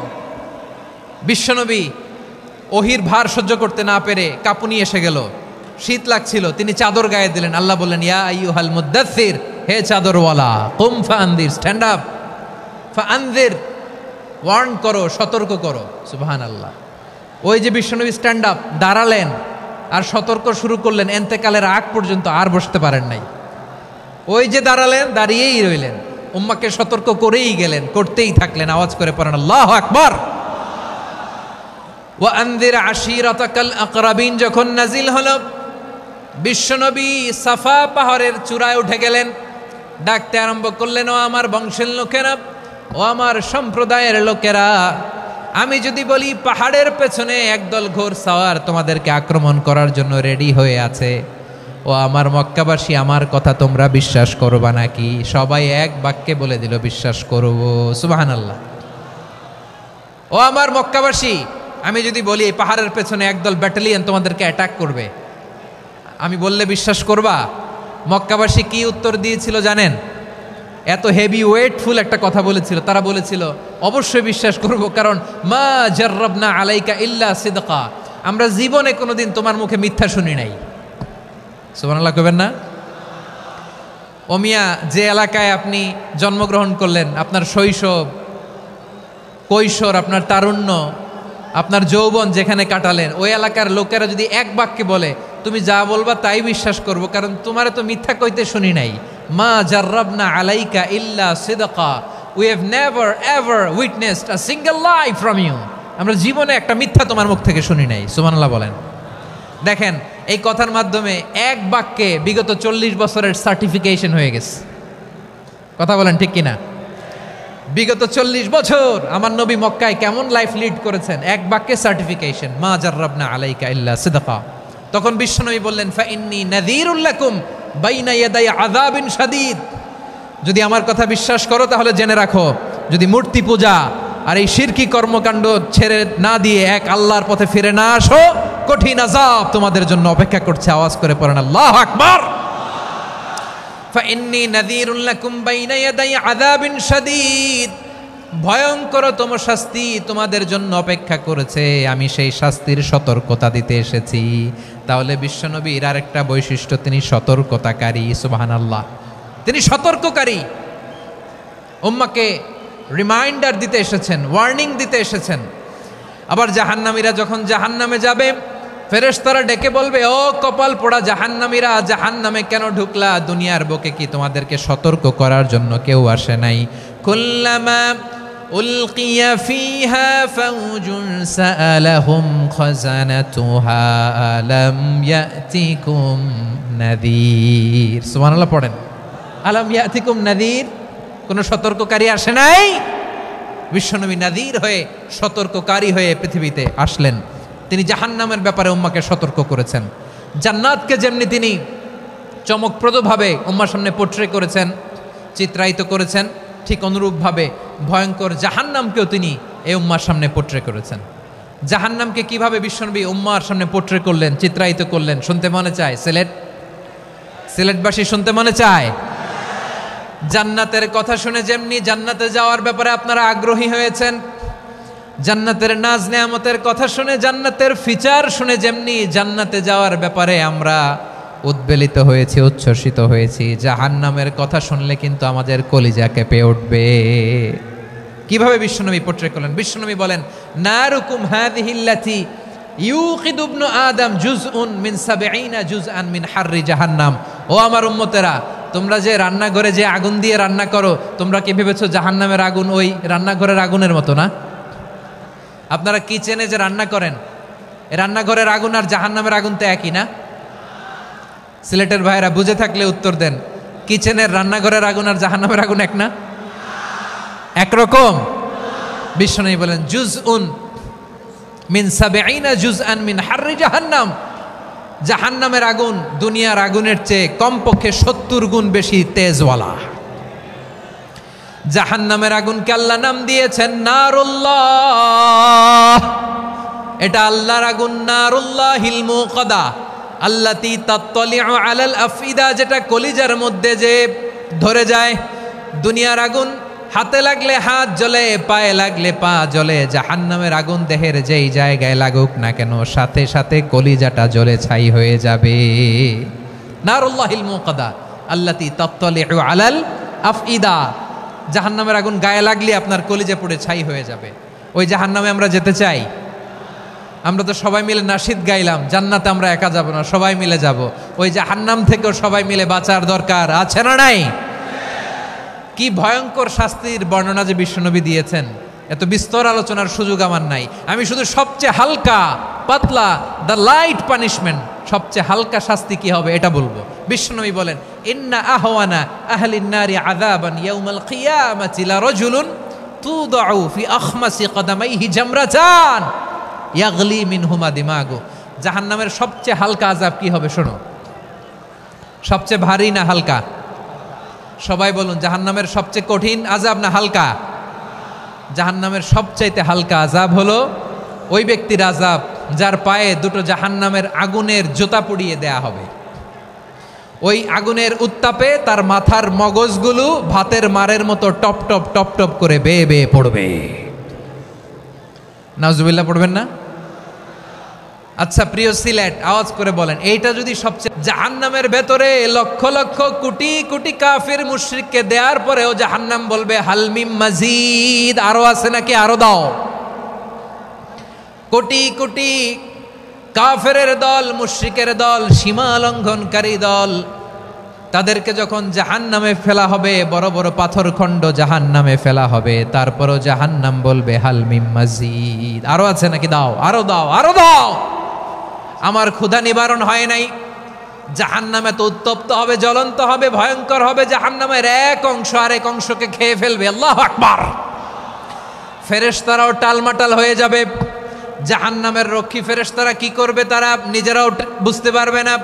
বিশ্বনবী ওহির ভার সহ্য করতে না পেরে কাঁপুনি এসে গেল, শীত লাগছিল, তিনি চাদর গায়ে দিলেন। আল্লাহ বললেন, ইয়া আইয়ুহাল মুদ্দাসসির, হে চাদরওয়ালা, কুম ফাআনযির, স্ট্যান্ড আপ, ফাআনযির, ওয়ার্ন করো, সতর্ক করো। সুবহানাল্লাহ। ওই যে বিশ্বনবী স্ট্যান্ড আপ, দাঁড়ালেন আর সতর্ক শুরু করলেন, এন্তেকালের আগ পর্যন্ত আর বসতে পারেন নাই। ওই যে দাঁড়ালেন, দাঁড়িয়েই রইলেন, উম্মাকে সতর্ক করেই গেলেন, করতেই থাকলেন। আওয়াজ করে পড়েন আল্লাহু আকবার। ওয়া আনযির আশীরাতাকাল আকরাবিন যখন নাজিল হলো, বিশ্বনবী সাফা পাহাড়ের চূড়ায় উঠে গেলেন, ডাকতে আরম্ভ করলেন, ও আমার বংশের লোকেরা, ও আমার সম্প্রদায়ের লোকেরা, আমি যদি বলি পাহাড়ের পেছনে একদল ঘোড় সাওয়ার তোমাদেরকে আক্রমণ করার জন্য রেডি হয়ে আছে, ও আমার মক্কাবাসী, আমার কথা তোমরা বিশ্বাস করবা নাকি? সবাই এক বাক্যে বলে দিল বিশ্বাস করব। সুবহানাল্লাহ। ও আমার মক্কাবাসী, আমি যদি বলি এই পাহাড়ের পেছনে একদল ব্যাটালিয়ন তোমাদেরকে অ্যাটাক করবে, আমি বললে বিশ্বাস করবা? মক্কাবাসী কি উত্তর দিয়েছিল জানেন? এত হেভি ওয়েটফুল একটা কথা বলেছিল। তারা বলেছিল অবশ্যই বিশ্বাস করব, কারণ মা জাররাবনা আলাইকা ইল্লা সিদকা, আমরা জীবনে কোনোদিন তোমার মুখে মিথ্যা শুনি নাই। সুবহানাল্লাহ কইবেন না? ও মিয়া, যে এলাকায় আপনি জন্মগ্রহণ করলেন, আপনার শৈশব, কৈশোর, আপনার তারুণ্য, আপনার যৌবন যেখানে কাটালেন, ওই এলাকার লোকেরা যদি এক বাক্যে বলে তুমি যা বলবা তাই বিশ্বাস করব, কারণ তোমারে তো মিথ্যা কইতে শুনি নাই। মা জাররাবনা আলাইকা ইল্লা সিদকা, we have never ever witnessed a single lie from you, আমরা জীবনে একটা মিথ্যা তোমার মুখ থেকে শুনি নাই। সুবহানাল্লাহ বলেন। দেখেন, এই কথার মাধ্যমে এক বাক্যে বিগত 40 বছরের সার্টিফিকেশন হয়ে গেছে। কথা বলেন ঠিক কিনা? বিগত 40 বছর আমার নবী মক্কায় কেমন লাইফ লিড করেছেন, এক বাক্যে সার্টিফিকেশন, মা জাররাবনা আলাইকা ইল্লা সিদকা। তখন বিশ্বনবী বললেন ফা ইন্নী নাযীরুল লাকুম বাইনা ইয়াদাই আযাবিন শাদীদ, যদি আমার কথা বিশ্বাস করো তাহলে জেনে রাখো, যদি মূর্তি পূজা আর এই শিরকি কর্মকাণ্ড ছেড়ে না দিয়ে এক আল্লাহর পথে ফিরে না আসো, কঠিন আযাব তোমাদের জন্য অপেক্ষা করছে। আওয়াজ করে পড়েন আল্লাহু আকবার। ফাইন্নী নাযীরুল লাকুম বাইনা ইয়াদাই আযাবিন শাদীদ, ভয়ঙ্করতম শাস্তি তোমাদের জন্য অপেক্ষা করেছে, আমি সেই শাস্তির সতর্কতা দিতে এসেছি। তাহলে বিশ্বনবীর আরেকটা বৈশিষ্ট্য, তিনি সতর্কতাকারী। সুবহানাল্লাহ, তিনি সতর্ককারী। উম্মাকে রিমাইন্ডার দিতে এসেছেন, ওয়ার্নিং দিতে এসেছেন। আবার জাহান্নামীরা যখন জাহান্নামে যাবে, ফেরেশতারা ডেকে বলবে ও কপাল পোড়া জাহান্নামীরা, জাহান্নামে কেন ঢুকলা? দুনিয়ার বুকে কি তোমাদেরকে সতর্ক করার জন্য কেউ আসে নাই? কুল্লামা উলকিয়া ফিহা ফাউজুন সাআলাহুম খাযানাতুহা আলাম ইয়াতিকুম নাযীর। সুবহানাল্লাহ পড়েন। আলাম ইয়াতিকুম নাযীর, কোন সতর্ককারী আসে নাই? বিশ্বনবী নাযীর হয়ে, সতর্ককারী হয়ে পৃথিবীতে আসলেন। তিনি জাহান্নামের ব্যাপারে উম্মাকে সতর্ক করেছেন। জান্নাতকে যেমনি তিনি চমকপ্রদভাবে উম্মার সামনে পোট্রে করেছেন, চিত্রায়িত করেছেন, ঠিক অনুরূপভাবে ভয়ঙ্কর জাহান্নামকেও তিনি এই উম্মার সামনে পোট্রে করেছেন। জাহান্নামকে কিভাবে বিশ্বনবী উম্মার সামনে পোট্রে করলেন, চিত্রায়িত করলেন, শুনতে মনে চায়? সিলেটবাসী শুনতে মনে চায়? জান্নাতের কথা শুনে যেমনি জান্নাতে যাওয়ার ব্যাপারে আপনারা আগ্রহী হয়েছেন, জান্নাতের নাজ নেয়ামতের কথা শুনে, জান্নাতের ফিচার শুনে যেমনি জান্নাতে যাওয়ার ব্যাপারে আমরা উদ্বেলিত হয়েছি, উচ্ছ্বসিত হয়েছি, জাহান্নামের কথা শুনলে কিন্তু আমাদের কলিজা কেঁপে উঠবে। কিভাবে বিশ্বনবী পোট্রে করলেন? বিশ্বনবী বলেন নারুকুম হাযিহিল্লাতী ইউকিদু ইবনু আদম জুজউন মিন ৭০ জুজআন মিন হাররি জাহান্নাম। ও আমার উম্মতেরা, তোমরা যে রান্নাঘরে যে আগুন দিয়ে রান্না করো, তোমরা কি ভেবেছো জাহান্নামের আগুন ওই রান্নাঘরের আগুনের মতো না? আপনারা কিচেনে যে রান্না করেন, রান্নাঘরের আগুন আর জাহান্নামের আগুন তো একই না? সিলেটের ভাইরা বুঝে থাকলে উত্তর দেন, কিচেনের রান্নাঘরের আগুন আর জাহান্নামের আগুন এক না? একরকম? বিশ্বনবী বলেন জুজউন মিন ৭০ জুজআন মিন হাররি জাহান্নাম, জাহান্নামের আগুন দুনিয়ার আগুনের চেয়ে কমপক্ষে ৭০ গুণ বেশি তেজওয়ালা। জাহান্নামের আগুনকে আল্লাহ নাম দিয়েছেন নারুল্লাহ। এটা আল্লাহর আগুন, নারুল্লাহিল মুকাদা আল্লাতী তাত্তালিউ আলাল আফইদা, যেটা কলিজার মধ্যে যে ধরে যায়। দুনিয়ার আগুন হাতে লাগলে হাত জ্বলে, পায়ে লাগলে পা জ্বলে, জাহান্নামের আগুন দেহের যেই জায়গায় লাগুক না কেন সাথে সাথে কলিজাটা জ্বলে ছাই হয়ে যাবে। নারুল্লাহিল মুকাদা আল্লাতী তাত্তালিউ আলাল আফইদা, জাহান্নামের আগুন গায়ে লাগলে আপনার কলিজা পুড়ে ছাই হয়ে যাবে। ওই জাহান্নামে আমরা যেতে চাই? আমরা তো সবাই মিলে নাশিদ গাইলাম, জান্নাতে আমরা একা যাব না, সবাই মিলে যাব। ওই জাহান্নাম থেকেও সবাই মিলে বাঁচার দরকার আছে না নাই? কি ভয়ঙ্কর শাস্তির বর্ণনা যে বিশ্বনবী দিয়েছেন, এত বিস্তর আলোচনার সুযোগ আমার নাই। আমি শুধু সবচেয়ে হালকা পাতলা, দ্য লাইট পানিশমেন্ট, সবচেয়ে হালকা শাস্তি কি হবে এটা বলবো। বিশ্বনবী বলেন ইন্না আহওয়ানা আহলিন নারি আযাবান ইয়াউমাল কিয়ামাতি লারাজুলুন তুদাউ ফি আখমাসি কদামাইহি জামরাতান ইয়াগলি মিনহুমা দিমাগু। জাহান্নামের সবচেয়ে হালকা আযাব কি হবে শোনো। সবচেয়ে ভারী না হালকা? সবাই বলুন, জাহান্নামের সবচেয়ে কঠিন আযাব না হালকা? জাহান্নামের সবচাইতে হালকা আযাব হলো ওই ব্যক্তির আযাব যার পায়ে দুটো জাহান্নামের আগুনের জুতা পুড়িয়ে দেয়া হবে। ওই আগুনের উত্তাপে তার মাথার মগজগুলো ভাতের মারের মতো টপ টপ টপ টপ করে বেয়ে বেয়ে পড়বে। নাউজুবিল্লাহ পড়বেন না? আচ্ছা প্রিয় সিলেট, আওয়াজ করে বলেন, এইটা যদি সবচেয়ে, জাহান্নামের ভেতরে লক্ষ লক্ষ কোটি কোটি কাফির মুশরিককে দেওয়ার পরেও জাহান্নাম বলবে হালমিম মাজিদ, আরো আছে নাকি, আরো দাও। কোটি কোটি কাফেরের দল, মুশরিকের দল, সীমা লঙ্ঘনকারী দল, তাদেরকে যখন জাহান্নামে ফেলা হবে, বড় বড় পাথরখণ্ড জাহান্নামে ফেলা হবে, তারপরও জাহান্নাম বলবে হালমিম মাজিদ, আরো আছে নাকি, দাও, আরো দাও, আরো দাও। আমার ক্ষুধা নিবারণ হয় নাই। জাহান্নামে তো উত্তপ্ত হবে, জ্বলন্ত হবে, ভয়ঙ্কর হবে। জাহান্নামের এক অংশ আরেক অংশকে খেয়ে ফেলবে। আল্লাহু আকবার। ফেরেশতারাও টালমাটাল হয়ে যাবে। জাহান্নামের রক্ষী ফেরেশতারা কি করবে তারা নিজেরাও বুঝতে পারবে না।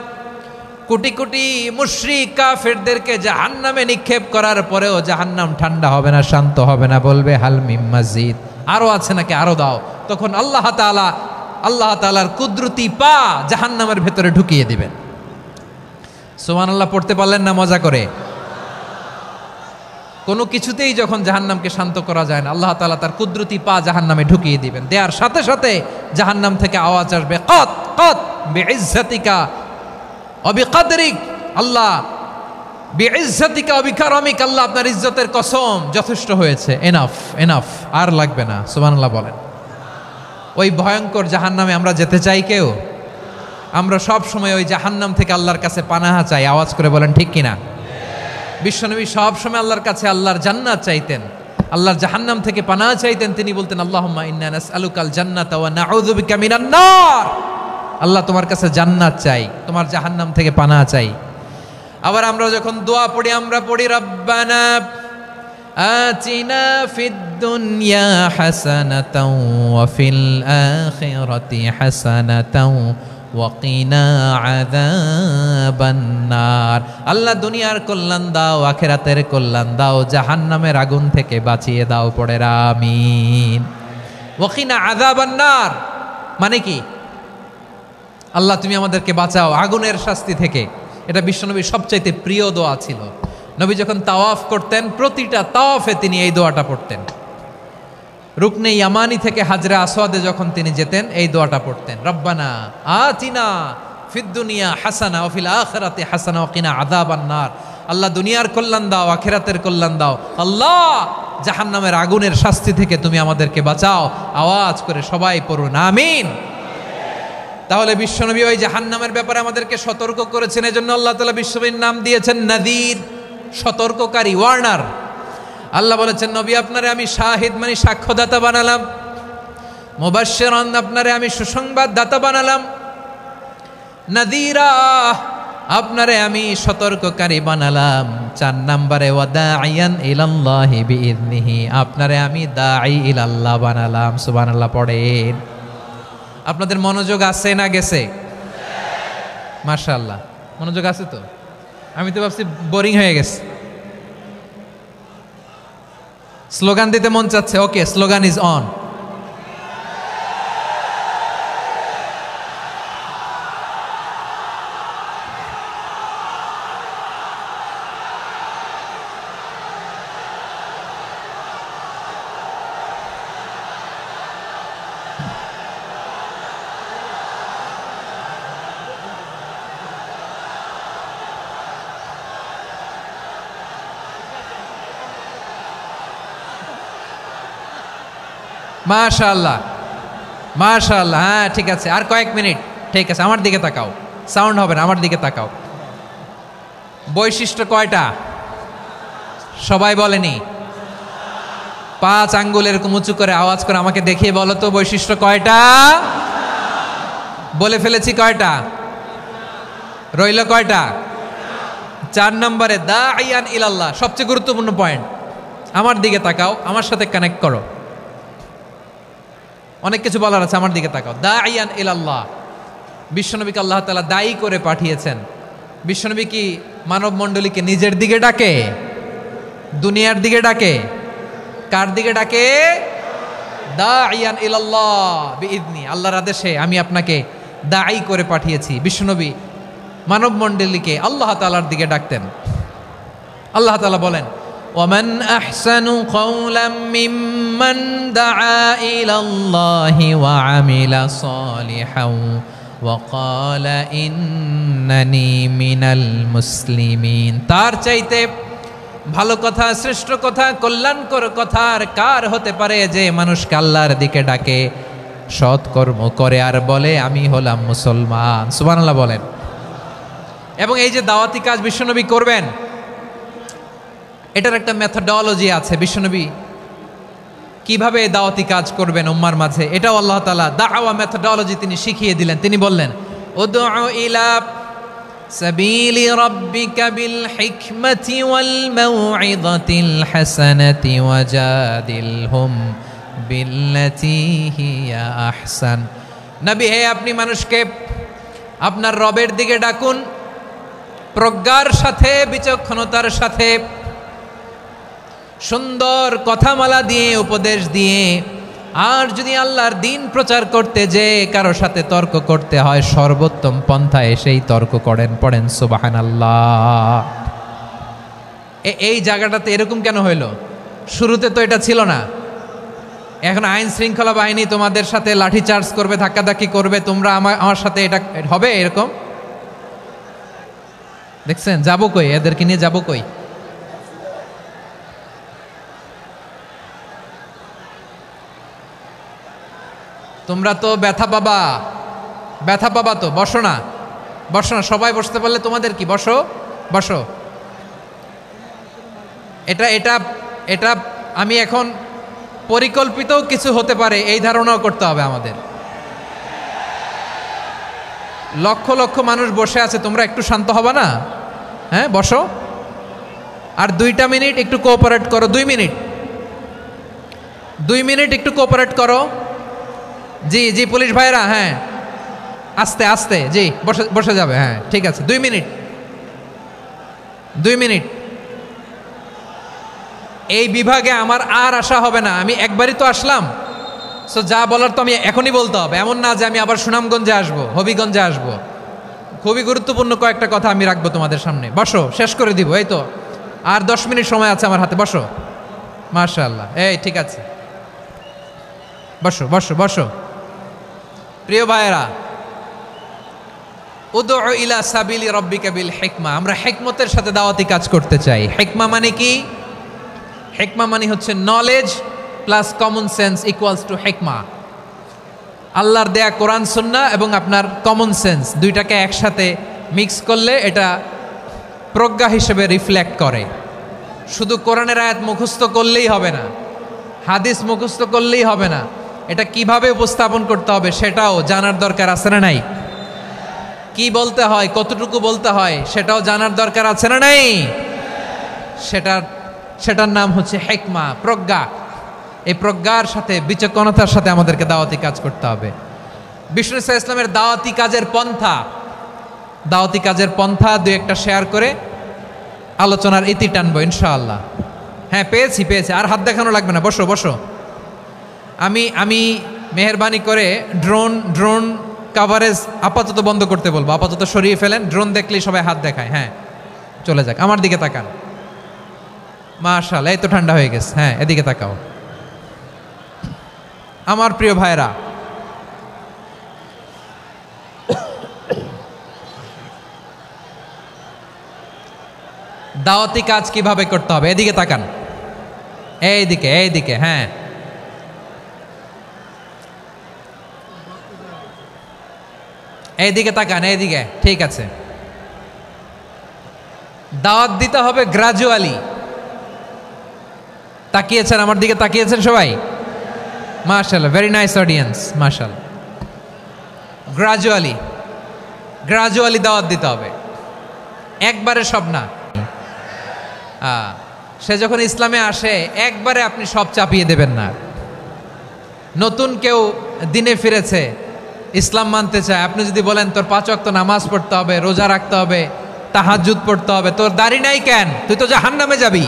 কোটি কোটি মুশরিক কাফেরদেরকে জাহান্নামে নিক্ষেপ করার পরেও জাহান্নাম ঠান্ডা হবে না, শান্ত হবে না, বলবে হালমিম মাজিদ, আরো আছে নাকি, আরো দাও। তখন আল্লাহ তাআলার কুদরতি পা জাহান্নামের ভেতরে ঢুকিয়ে দিবেন। সুবহানাল্লাহ পড়তে পারলেন না মজা করে? কোনো কিছুতেই যখন জাহান্নামকে শান্ত করা যায় না, আল্লাহ তাআলা তার কুদরতি পা জাহান্নামে ঢুকিয়ে দিবেন। দেওয়ার সাথে সাথে জাহান্নাম থেকে আওয়াজ আসবে, কত কত বিইজ্জাতিকা ওয়া বিকদরিক, আল্লাহ বিইজ্জাতিকা ওয়া বিকারামিক, আল্লাহ আপনার ইজ্জতের কসম, যথেষ্ট হয়েছে, এনাফ এনাফ, আর লাগবে না। সুবহানাল্লাহ বলেন। ওই ভয়ঙ্কর জাহান্নামে আমরা যেতে চাই কেউ? আমরা সব সময় ওই জাহান্নাম থেকে আল্লাহর কাছে পানাহা চাই। আওয়াজ করে বলেন ঠিক কিনা? বিশ্বনবী সব সময় আল্লাহর কাছে আল্লাহর জান্নাত চাইতেন, আল্লাহর জাহান্নাম থেকে পানাহা চাইতেন। তিনি বলতেন, আল্লাহুম্মা ইন্না নাসআলুকাল জান্নাতা ওয়া নাউযু বিকা মিনান নার। আল্লাহ তোমার কাছে জান্নাত চাই, তোমার জাহান্নাম থেকে পানাহা চাই। আবার আমরা যখন দোয়া পড়ি, আমরা পড়ি রব্বানা আতিনা ফিদ দুনিয়া হাসানাতাও ওয়া ফিল আখিরাতি হাসানাতাও ওয়া কিনা আযাবান নার। আল্লাহ দুনিয়ার কল্যাণ দাও, আখিরাতের কল্যাণ দাও, জাহান্নামের আগুন থেকে বাঁচিয়ে দাও। পড়ে আমিন। ওয়া কিনা আযাবান নার মানে কি? আল্লাহ তুমি আমাদেরকে বাঁচাও আগুনের শাস্তি থেকে। এটা বিশ্বনবীর সবচাইতে প্রিয় দোয়া ছিল। নবী যখন তাওয়াফ করতেন, প্রতিটা তাওয়াফে তিনি এই দোয়াটা পড়তেন। রুকনে ইয়ামানি থেকে হাজরে আসওয়াদে যখন তিনি যেতেন, এই দোয়াটা পড়তেন, রব্বানা আতিনা ফিদ দুনিয়া হাসানা ওয়া ফিল আখিরাতি হাসানা ওয়া কিনা আযাবান নার। আল্লাহ দুনিয়ার কল্যাণ দাও, আখিরাতের কল্যাণ দাও। আল্লাহ জাহান্নামের আগুনের শাস্তি থেকে তুমি আমাদেরকে বাঁচাও। আওয়াজ করে সবাই পড়ুন আমিন। তাহলে বিশ্বনবী ওই জাহান্নামের ব্যাপারে আমাদেরকে সতর্ক করেছেন। এজন্য আল্লাহ তাআলা বিশ্বনবীর নাম দিয়েছেন নাযীর, সতর্ককারী, ওয়ার্নার। আল্লাহ বলেছেন, নবী আপনারে আমি শাহিদ মানে সাক্ষ্যদাতা বানালাম, মুবাশশিরান আপনারে আমি সুসংবাদ দাতা বানালাম, নাযীরা আপনারে আমি সতর্ককারী বানালাম। 4 নম্বরে ওয়া দাঈয়ান ইলাল্লাহি বিইذনিহি, আপনারে আমি দাঈ ইলাল্লাহ বানালাম। সুবহানাল্লাহ পড়েন। আপনাদের মনোযোগ আছে না গেছে? মাশাআল্লাহ মনোযোগ আছে তো। আমি তো ভাবছি বোরিং হয়ে গেছে। স্লোগান দিতে মন চাচ্ছে। ওকে, স্লোগান ইজ অন। মাশাআল্লাহ মাশাআল্লাহ। হ্যাঁ ঠিক আছে, আর কয়েক মিনিট। ঠিক আছে, আমার দিকে তাকাও, সাউন্ড হবে না, আমার দিকে তাকাও। বৈশিষ্ট্য কয়টা সবাই বলেনি? 5 আঙ্গুল এরকম উঁচু করে আওয়াজ করে আমাকে দেখিয়ে বলো তো বৈশিষ্ট্য কয়টা? বলে ফেলেছি কয়টা? রইল কয়টা? 4 নম্বরে দাঈয়ান ইলাল্লাহ, সবচেয়ে গুরুত্বপূর্ণ পয়েন্ট। আমার দিকে তাকাও, আমার সাথে কানেক্ট করো। অনেক কিছু বলার আছে, আমার দিকে তাকাও। দাঈয়ান ইলাল্লাহ, বিশ্বনবীকে আল্লাহ তাআলা দায়ী করে পাঠিয়েছেন। বিশ্বনবী কি মানব মণ্ডলীকে নিজের দিকে ডাকে, দুনিয়ার দিকে ডাকে? কার দিকে ডাকে? দাইয়ান ইলাল্লাহ বিইذনি, আল্লাহর আদেশে আমি আপনাকে দাঈ করে পাঠিয়েছি। বিশ্বনবী মানব মণ্ডলীকে আল্লাহ তাআলার দিকে ডাকতেন। আল্লাহ তাআলা বলেন, ওয়ামান আহসানু কাওলাম মিম্মান দাআ ইলাল্লাহি ওয়া আমিলা সালিহান ওয়া ক্বালা ইন্নানি মিনাল মুসলিমিন। তার চাইতে ভালো কথা, শ্রেষ্ঠ কথা, কল্যাণকর কথা আর কার হতে পারে যে মানুষকে আল্লাহর দিকে ডাকে, সৎকর্ম করে আর বলে আমি হলাম মুসলমান। সুবহানাল্লাহ বলেন। এবং এই যে দাওয়াতি কাজ বিশ্বনবী করবেন, এটার একটা মেথডোলজি আছে। বিশ্বনবী কিভাবে দাওয়াতি কাজ করবেন উম্মার মাঝে, এটাও আল্লাহ তাআলা দাওয়া মেথডোলজি তিনি শিখিয়ে দিলেন। তিনি বললেন, উদউ ইলা সাবিলি রাব্বিকা বিল হিকমাতি ওয়াল মাউইযাতিল হাসানাতি ওয়াজাদিলহুম বিল্লাতী হিয়া আহসান। নবী হে, আপনি মানুষকে আপনার রবের দিকে ডাকুন প্রজ্ঞার সাথে, বিচক্ষণতার সাথে, সুন্দর কথামালা দিয়ে, উপদেশ দিয়ে। আর যদি আল্লাহর দিন প্রচার করতে যে কারো সাথে তর্ক করতে হয়, সর্বোত্তম পন্থায় সেই তর্ক করেন। পড়েন সুবহানাল্লাহ। এই জায়গাটাতে এরকম কেন হইল? শুরুতে তো এটা ছিল না। এখন আইন শৃঙ্খলা বাহিনী তোমাদের সাথে লাঠি চার্জ করবে, ধাক্কাধাক্কি করবে, তোমরা আমার সাথে এটা হবে এরকম? দেখছেন যাবো কই? এদেরকে নিয়ে যাবো কই? তোমরা তো ব্যথা পাবা, ব্যথা পাবা তো। বসো না, বসো না, সবাই বসতে পারলে তোমাদের কি? বসো, বসো। এটা এটা এটা আমি এখন পরিকল্পিতও কিছু হতে পারে এই ধারণাও করতে হবে আমাদের। লক্ষ লক্ষ মানুষ বসে আছে, তোমরা একটু শান্ত হবা না? হ্যাঁ, বসো। আর 2টা মিনিট একটু কোঅপারেট করো। 2 মিনিট, 2 মিনিট একটু কোঅপারেট করো। জি জি পুলিশ ভাইরা, হ্যাঁ আস্তে আস্তে, জি বসে বসে যাবে। হ্যাঁ ঠিক আছে, 2 মিনিট, 2 মিনিট। এই বিভাগে আমার আর আসা হবে না, আমি একবারই তো আসলাম। সো যা বলার তো আমি এখনই বলতে হবে। এমন না যে আমি আবার সুনামগঞ্জে আসবো, হবিগঞ্জে আসবো। খুবই গুরুত্বপূর্ণ কয়েকটা কথা আমি রাখবো তোমাদের সামনে। বসো, শেষ করে দিব। এই তো আর 10 মিনিট সময় আছে আমার হাতে। বসো, মাশাআল্লাহ। এই ঠিক আছে, বসো বসো বসো। প্রিয় ভাইয়েরা, উদউ ইলা সাবিলি রাব্বিকা বিল হিকমা। আমরা হিকমতের সাথে দাওয়াতি কাজ করতে চাই। হিকমা মানে কি? হিকমা মানে হচ্ছে knowledge plus common sense equals to হিকমা। আল্লাহর দেয়া কোরআন সুন্নাহ এবং আপনার কমন সেন্স, দুইটাকে একসাথে মিক্স করলে এটা প্রজ্ঞা হিসেবে রিফ্লেক্ট করে। শুধু কোরআনের আয়াত মুখস্থ করলেই হবে না, হাদিস মুখস্থ করলেই হবে না, এটা কিভাবে উপস্থাপন করতে হবে সেটাও জানার দরকার আছে না নাই? কি বলতে হয়, কতটুকু বলতে হয় সেটাও জানার দরকার আছে না নাই? সেটার নাম হচ্ছে হিকমা, প্রজ্ঞা। এই প্রজ্ঞার সাথে, বিচক্ষণতার সাথে আমাদেরকে দাওয়াতি কাজ করতে হবে। বিষ্ণু ইসলামের দাওয়াতি কাজের পন্থা, দাওয়াতি কাজের পন্থা 2-1টা শেয়ার করে আলোচনার ইতি টানবো ইনশাআল্লাহ। হ্যাঁ পেয়েছি পেয়েছি, আর হাত দেখানো লাগবে না। বসো বসো। আমি মেহেরবানি করে ড্রোন কাভারেজ আপাতত বন্ধ করতে বলবো, আপাতত সরিয়ে ফেলেন। ড্রোন দেখলেই সবাই হাত দেখায়। হ্যাঁ চলে যাক, আমার দিকে তাকান। মাশাআল্লাহ, এই তো ঠান্ডা হয়ে গেছে। হ্যাঁ এদিকে তাকাও। আমার প্রিয় ভাইরা, দাওয়াতি কাজ কিভাবে করতে হবে এদিকে তাকান। এইদিকে এইদিকে, হ্যাঁ এইদিকে তাকান, এইদিকে। ঠিক আছে, দাওয়াত দিতে হবে গ্রাজুয়ালি। তাকিয়েছেন আমার দিকে, তাকিয়েছেন সবাই? মাশাআল্লাহ, ভেরি নাইস অডিয়েন্স, মাশাআল্লাহ। গ্রাজুয়ালি দাওয়াত দিতে হবে, একবারে সব না। সে যখন ইসলামে আসে একবারে আপনি সব চাপিয়ে দেবেন না। নতুন কেউ দিনে ফিরেছে, ইসলাম মানতে চায়, আপনি যদি বলেন তোর 5 ওয়াক্ত নামাজ পড়তে হবে, রোজা রাখতে হবে, তাহাজ্জুদ পড়তে হবে, তোর দাড়ি নাই কেন, তুই তো জাহান্নামে যাবি।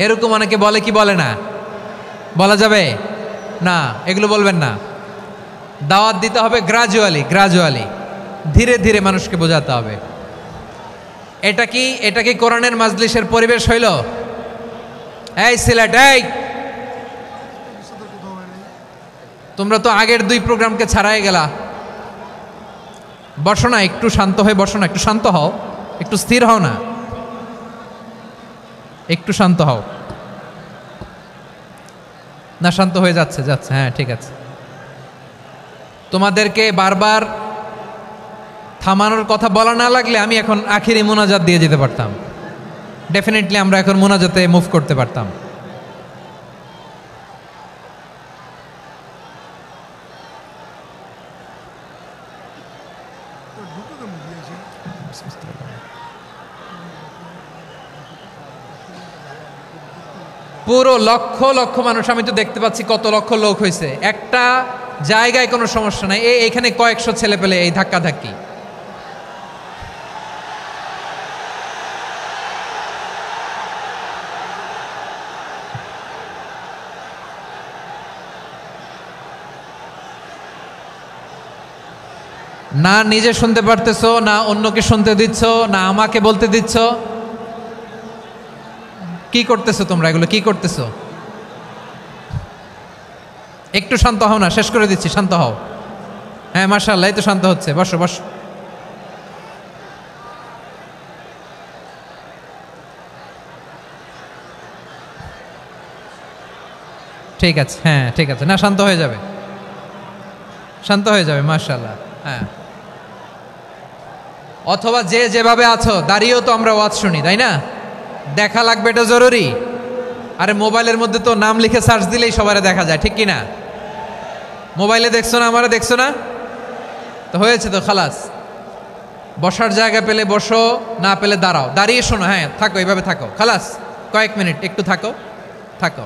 এরকম অনেকে বলে কি বলে না? বলা যাবে না, এগুলো বলবেন না। দাওয়াত দিতে হবে গ্রাজুয়ালি, ধীরে ধীরে মানুষকে বোঝাতে হবে। এটা কি কোরআনের মাজলিসের পরিবেশ হইল? এই সিলেট, এই তোমরা তো আগের 2 প্রোগ্রামকে ছাড়াই গেলা। বসো না, একটু শান্ত হয়ে বসো না, একটু শান্ত হও, একটু স্থির হও না, একটু শান্ত হও না। শান্ত হয়ে যাচ্ছে, হ্যাঁ ঠিক আছে। তোমাদেরকে বারবার থামানোর কথা বলা না লাগলে আমি এখন আখিরি মোনাজাত দিয়ে যেতে পারতাম। ডেফিনেটলি আমরা এখন মোনাজাতে মুভ করতে পারতাম। পুরো লক্ষ লক্ষ মানুষ, আমি তো দেখতে পাচ্ছি কত লক্ষ লোক হয়েছে। একটা জায়গায় কোনো সমস্যা নাই, এইখানে কয়েকশো ছেলে পেলে এই ধাক্কা ধাক্কি। না নিজে শুনতে পারতেছো, না অন্যকে শুনতে দিচ্ছ, না আমাকে বলতে দিচ্ছ। কি করতেছো তোমরা? এগুলো কি করতেছো? একটু শান্ত হও না, শেষ করে দিচ্ছি, শান্ত হও। হ্যাঁ মাশাআল্লাহ, এই তো শান্ত হচ্ছে। বসো বসো। ঠিক আছে, হ্যাঁ ঠিক আছে, না শান্ত হয়ে যাবে, শান্ত হয়ে যাবে, মাশাআল্লাহ। হ্যাঁ, অথবা যে যেভাবে আছো দাঁড়িয়েও তো আমরা ওয়াজ শুনি, তাই না? দেখা লাগবে, এটা জরুরি। আরে মোবাইলের মধ্যে তো নাম লিখে সার্চ দিলেই সবারে দেখা যায়, ঠিক কি না? মোবাইলে দেখছো না, আমারে দেখছো না, তো হয়েছে তো, খালাস। বসার জায়গা পেলে বসো, না পেলে দাঁড়াও, দাঁড়িয়ে শোনো। হ্যাঁ থাকো, এইভাবে থাকো, খালাস। কয়েক মিনিট একটু থাকো, থাকো।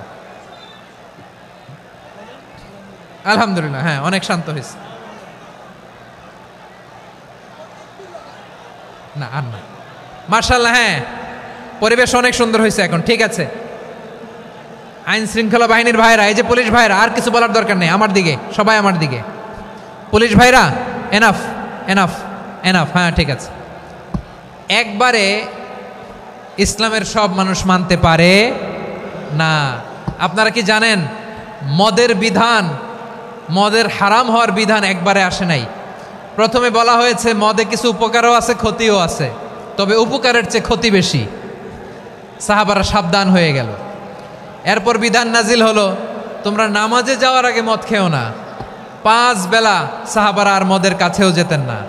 আলহামদুলিল্লাহ, হ্যাঁ অনেক শান্ত হয়েছে। না আর না, মাশাআল্লাহ, হ্যাঁ পরিবেশ অনেক সুন্দর হয়েছে এখন, ঠিক আছে। আইন শৃঙ্খলা বাহিনীর ভাইরা, এই যে পুলিশ ভাইরা, আর কিছু বলার দরকার নেই, আমার দিকে সবাই, আমার দিকে। পুলিশ ভাইরা এনাফ এনাফ এনাফ, হ্যাঁ ঠিক আছে। একবারে ইসলামের সব মানুষ মানতে পারে না। আপনারা কি জানেন মদের বিধান, মদের হারাম হওয়ার বিধান একবারে আসে নাই। প্রথমে বলা হয়েছে মদে কিছু উপকারও আছে, ক্ষতিও আছে, তবে উপকারের চেয়ে ক্ষতি বেশি। সাহাবারা সাবধান হয়ে গেল। এরপর বিধান নাজিল হলো, তোমরা নামাজে যাওয়ার আগে মদ খেও না। 5 বেলা সাহাবারা আর মদের কাছেও যেতেন না,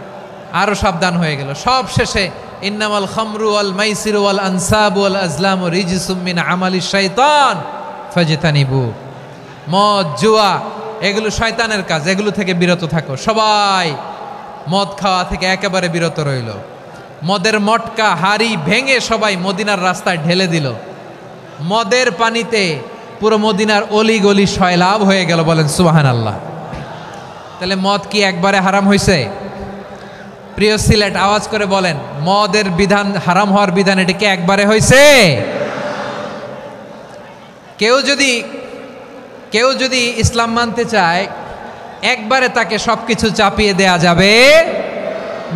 আরো সাবধান হয়ে গেল। সব শেষে ইন্নামাল খামরু ওয়াল মাইসিরু ওয়াল আনসাবু ওয়াল আজলামু রিজসুম মিন আমালিশ শাইতান ফাজতানিবু। মদ, জুয়া এগুলো শয়তানের কাজ, এগুলো থেকে বিরত থাকো। সবাই মদ খাওয়া থেকে একেবারে বিরত রইল। মদের মটকা হাড়ি ভেঙে সবাই মদিনার রাস্তায় ঢেলে দিল। মদের পানিতে পুরো মদিনার অলি গলি সয়লাভ হয়ে গেল। বলেন সুবহানাল্লাহ। তাহলে মদ কি একবারে হারাম হয়েছে? প্রিয় সিলেট, আওয়াজ করে বলেন, মদের বিধান, হারাম হওয়ার বিধান, এটা কি একবারে হয়েছে? কেউ যদি ইসলাম মানতে চায়, একবারে তাকে সবকিছু চাপিয়ে দেয়া যাবে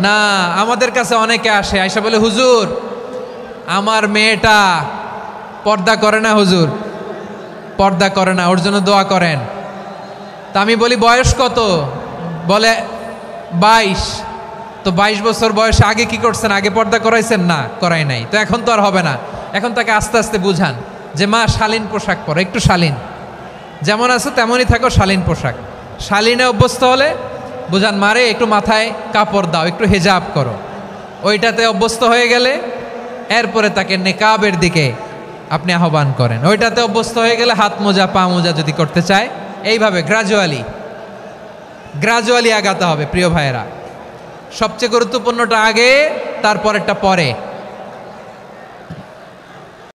না। আমাদের কাছে অনেকে আসে, আয়সা বলে, হুজুর আমার মেয়েটা পর্দা করে না, হুজুর পর্দা করে না, ওর জন্য দোয়া করেন। তা আমি বলি বয়স কত? বলে 22। তো 22 বছর বয়সে আগে কি করছেন? আগে পর্দা করাইছেন? না, করাই নাই। তো এখন তো আর হবে না। এখন তাকে আস্তে আস্তে বুঝান যে মা শালীন পোশাক পরো, একটু শালীন, যেমন আছো তেমনই থাকো, শালীন পোশাক। শালীনে অভ্যস্ত হলে বুঝান, মারে একটু মাথায় কাপড় দাও, একটু হেজাব করো। ওইটাতে অভ্যস্ত হয়ে গেলে এরপরে তাকে নেকাবের দিকে আপনি আহ্বান করেন। ওইটাতে অভ্যস্ত হয়ে গেলে হাত মোজা, পা মোজা যদি করতে চায়, এইভাবে গ্রাজুয়ালি আগাতে হবে। প্রিয় ভাইয়েরা, সবচেয়ে গুরুত্বপূর্ণটা আগে, তারপরেরটা পরে।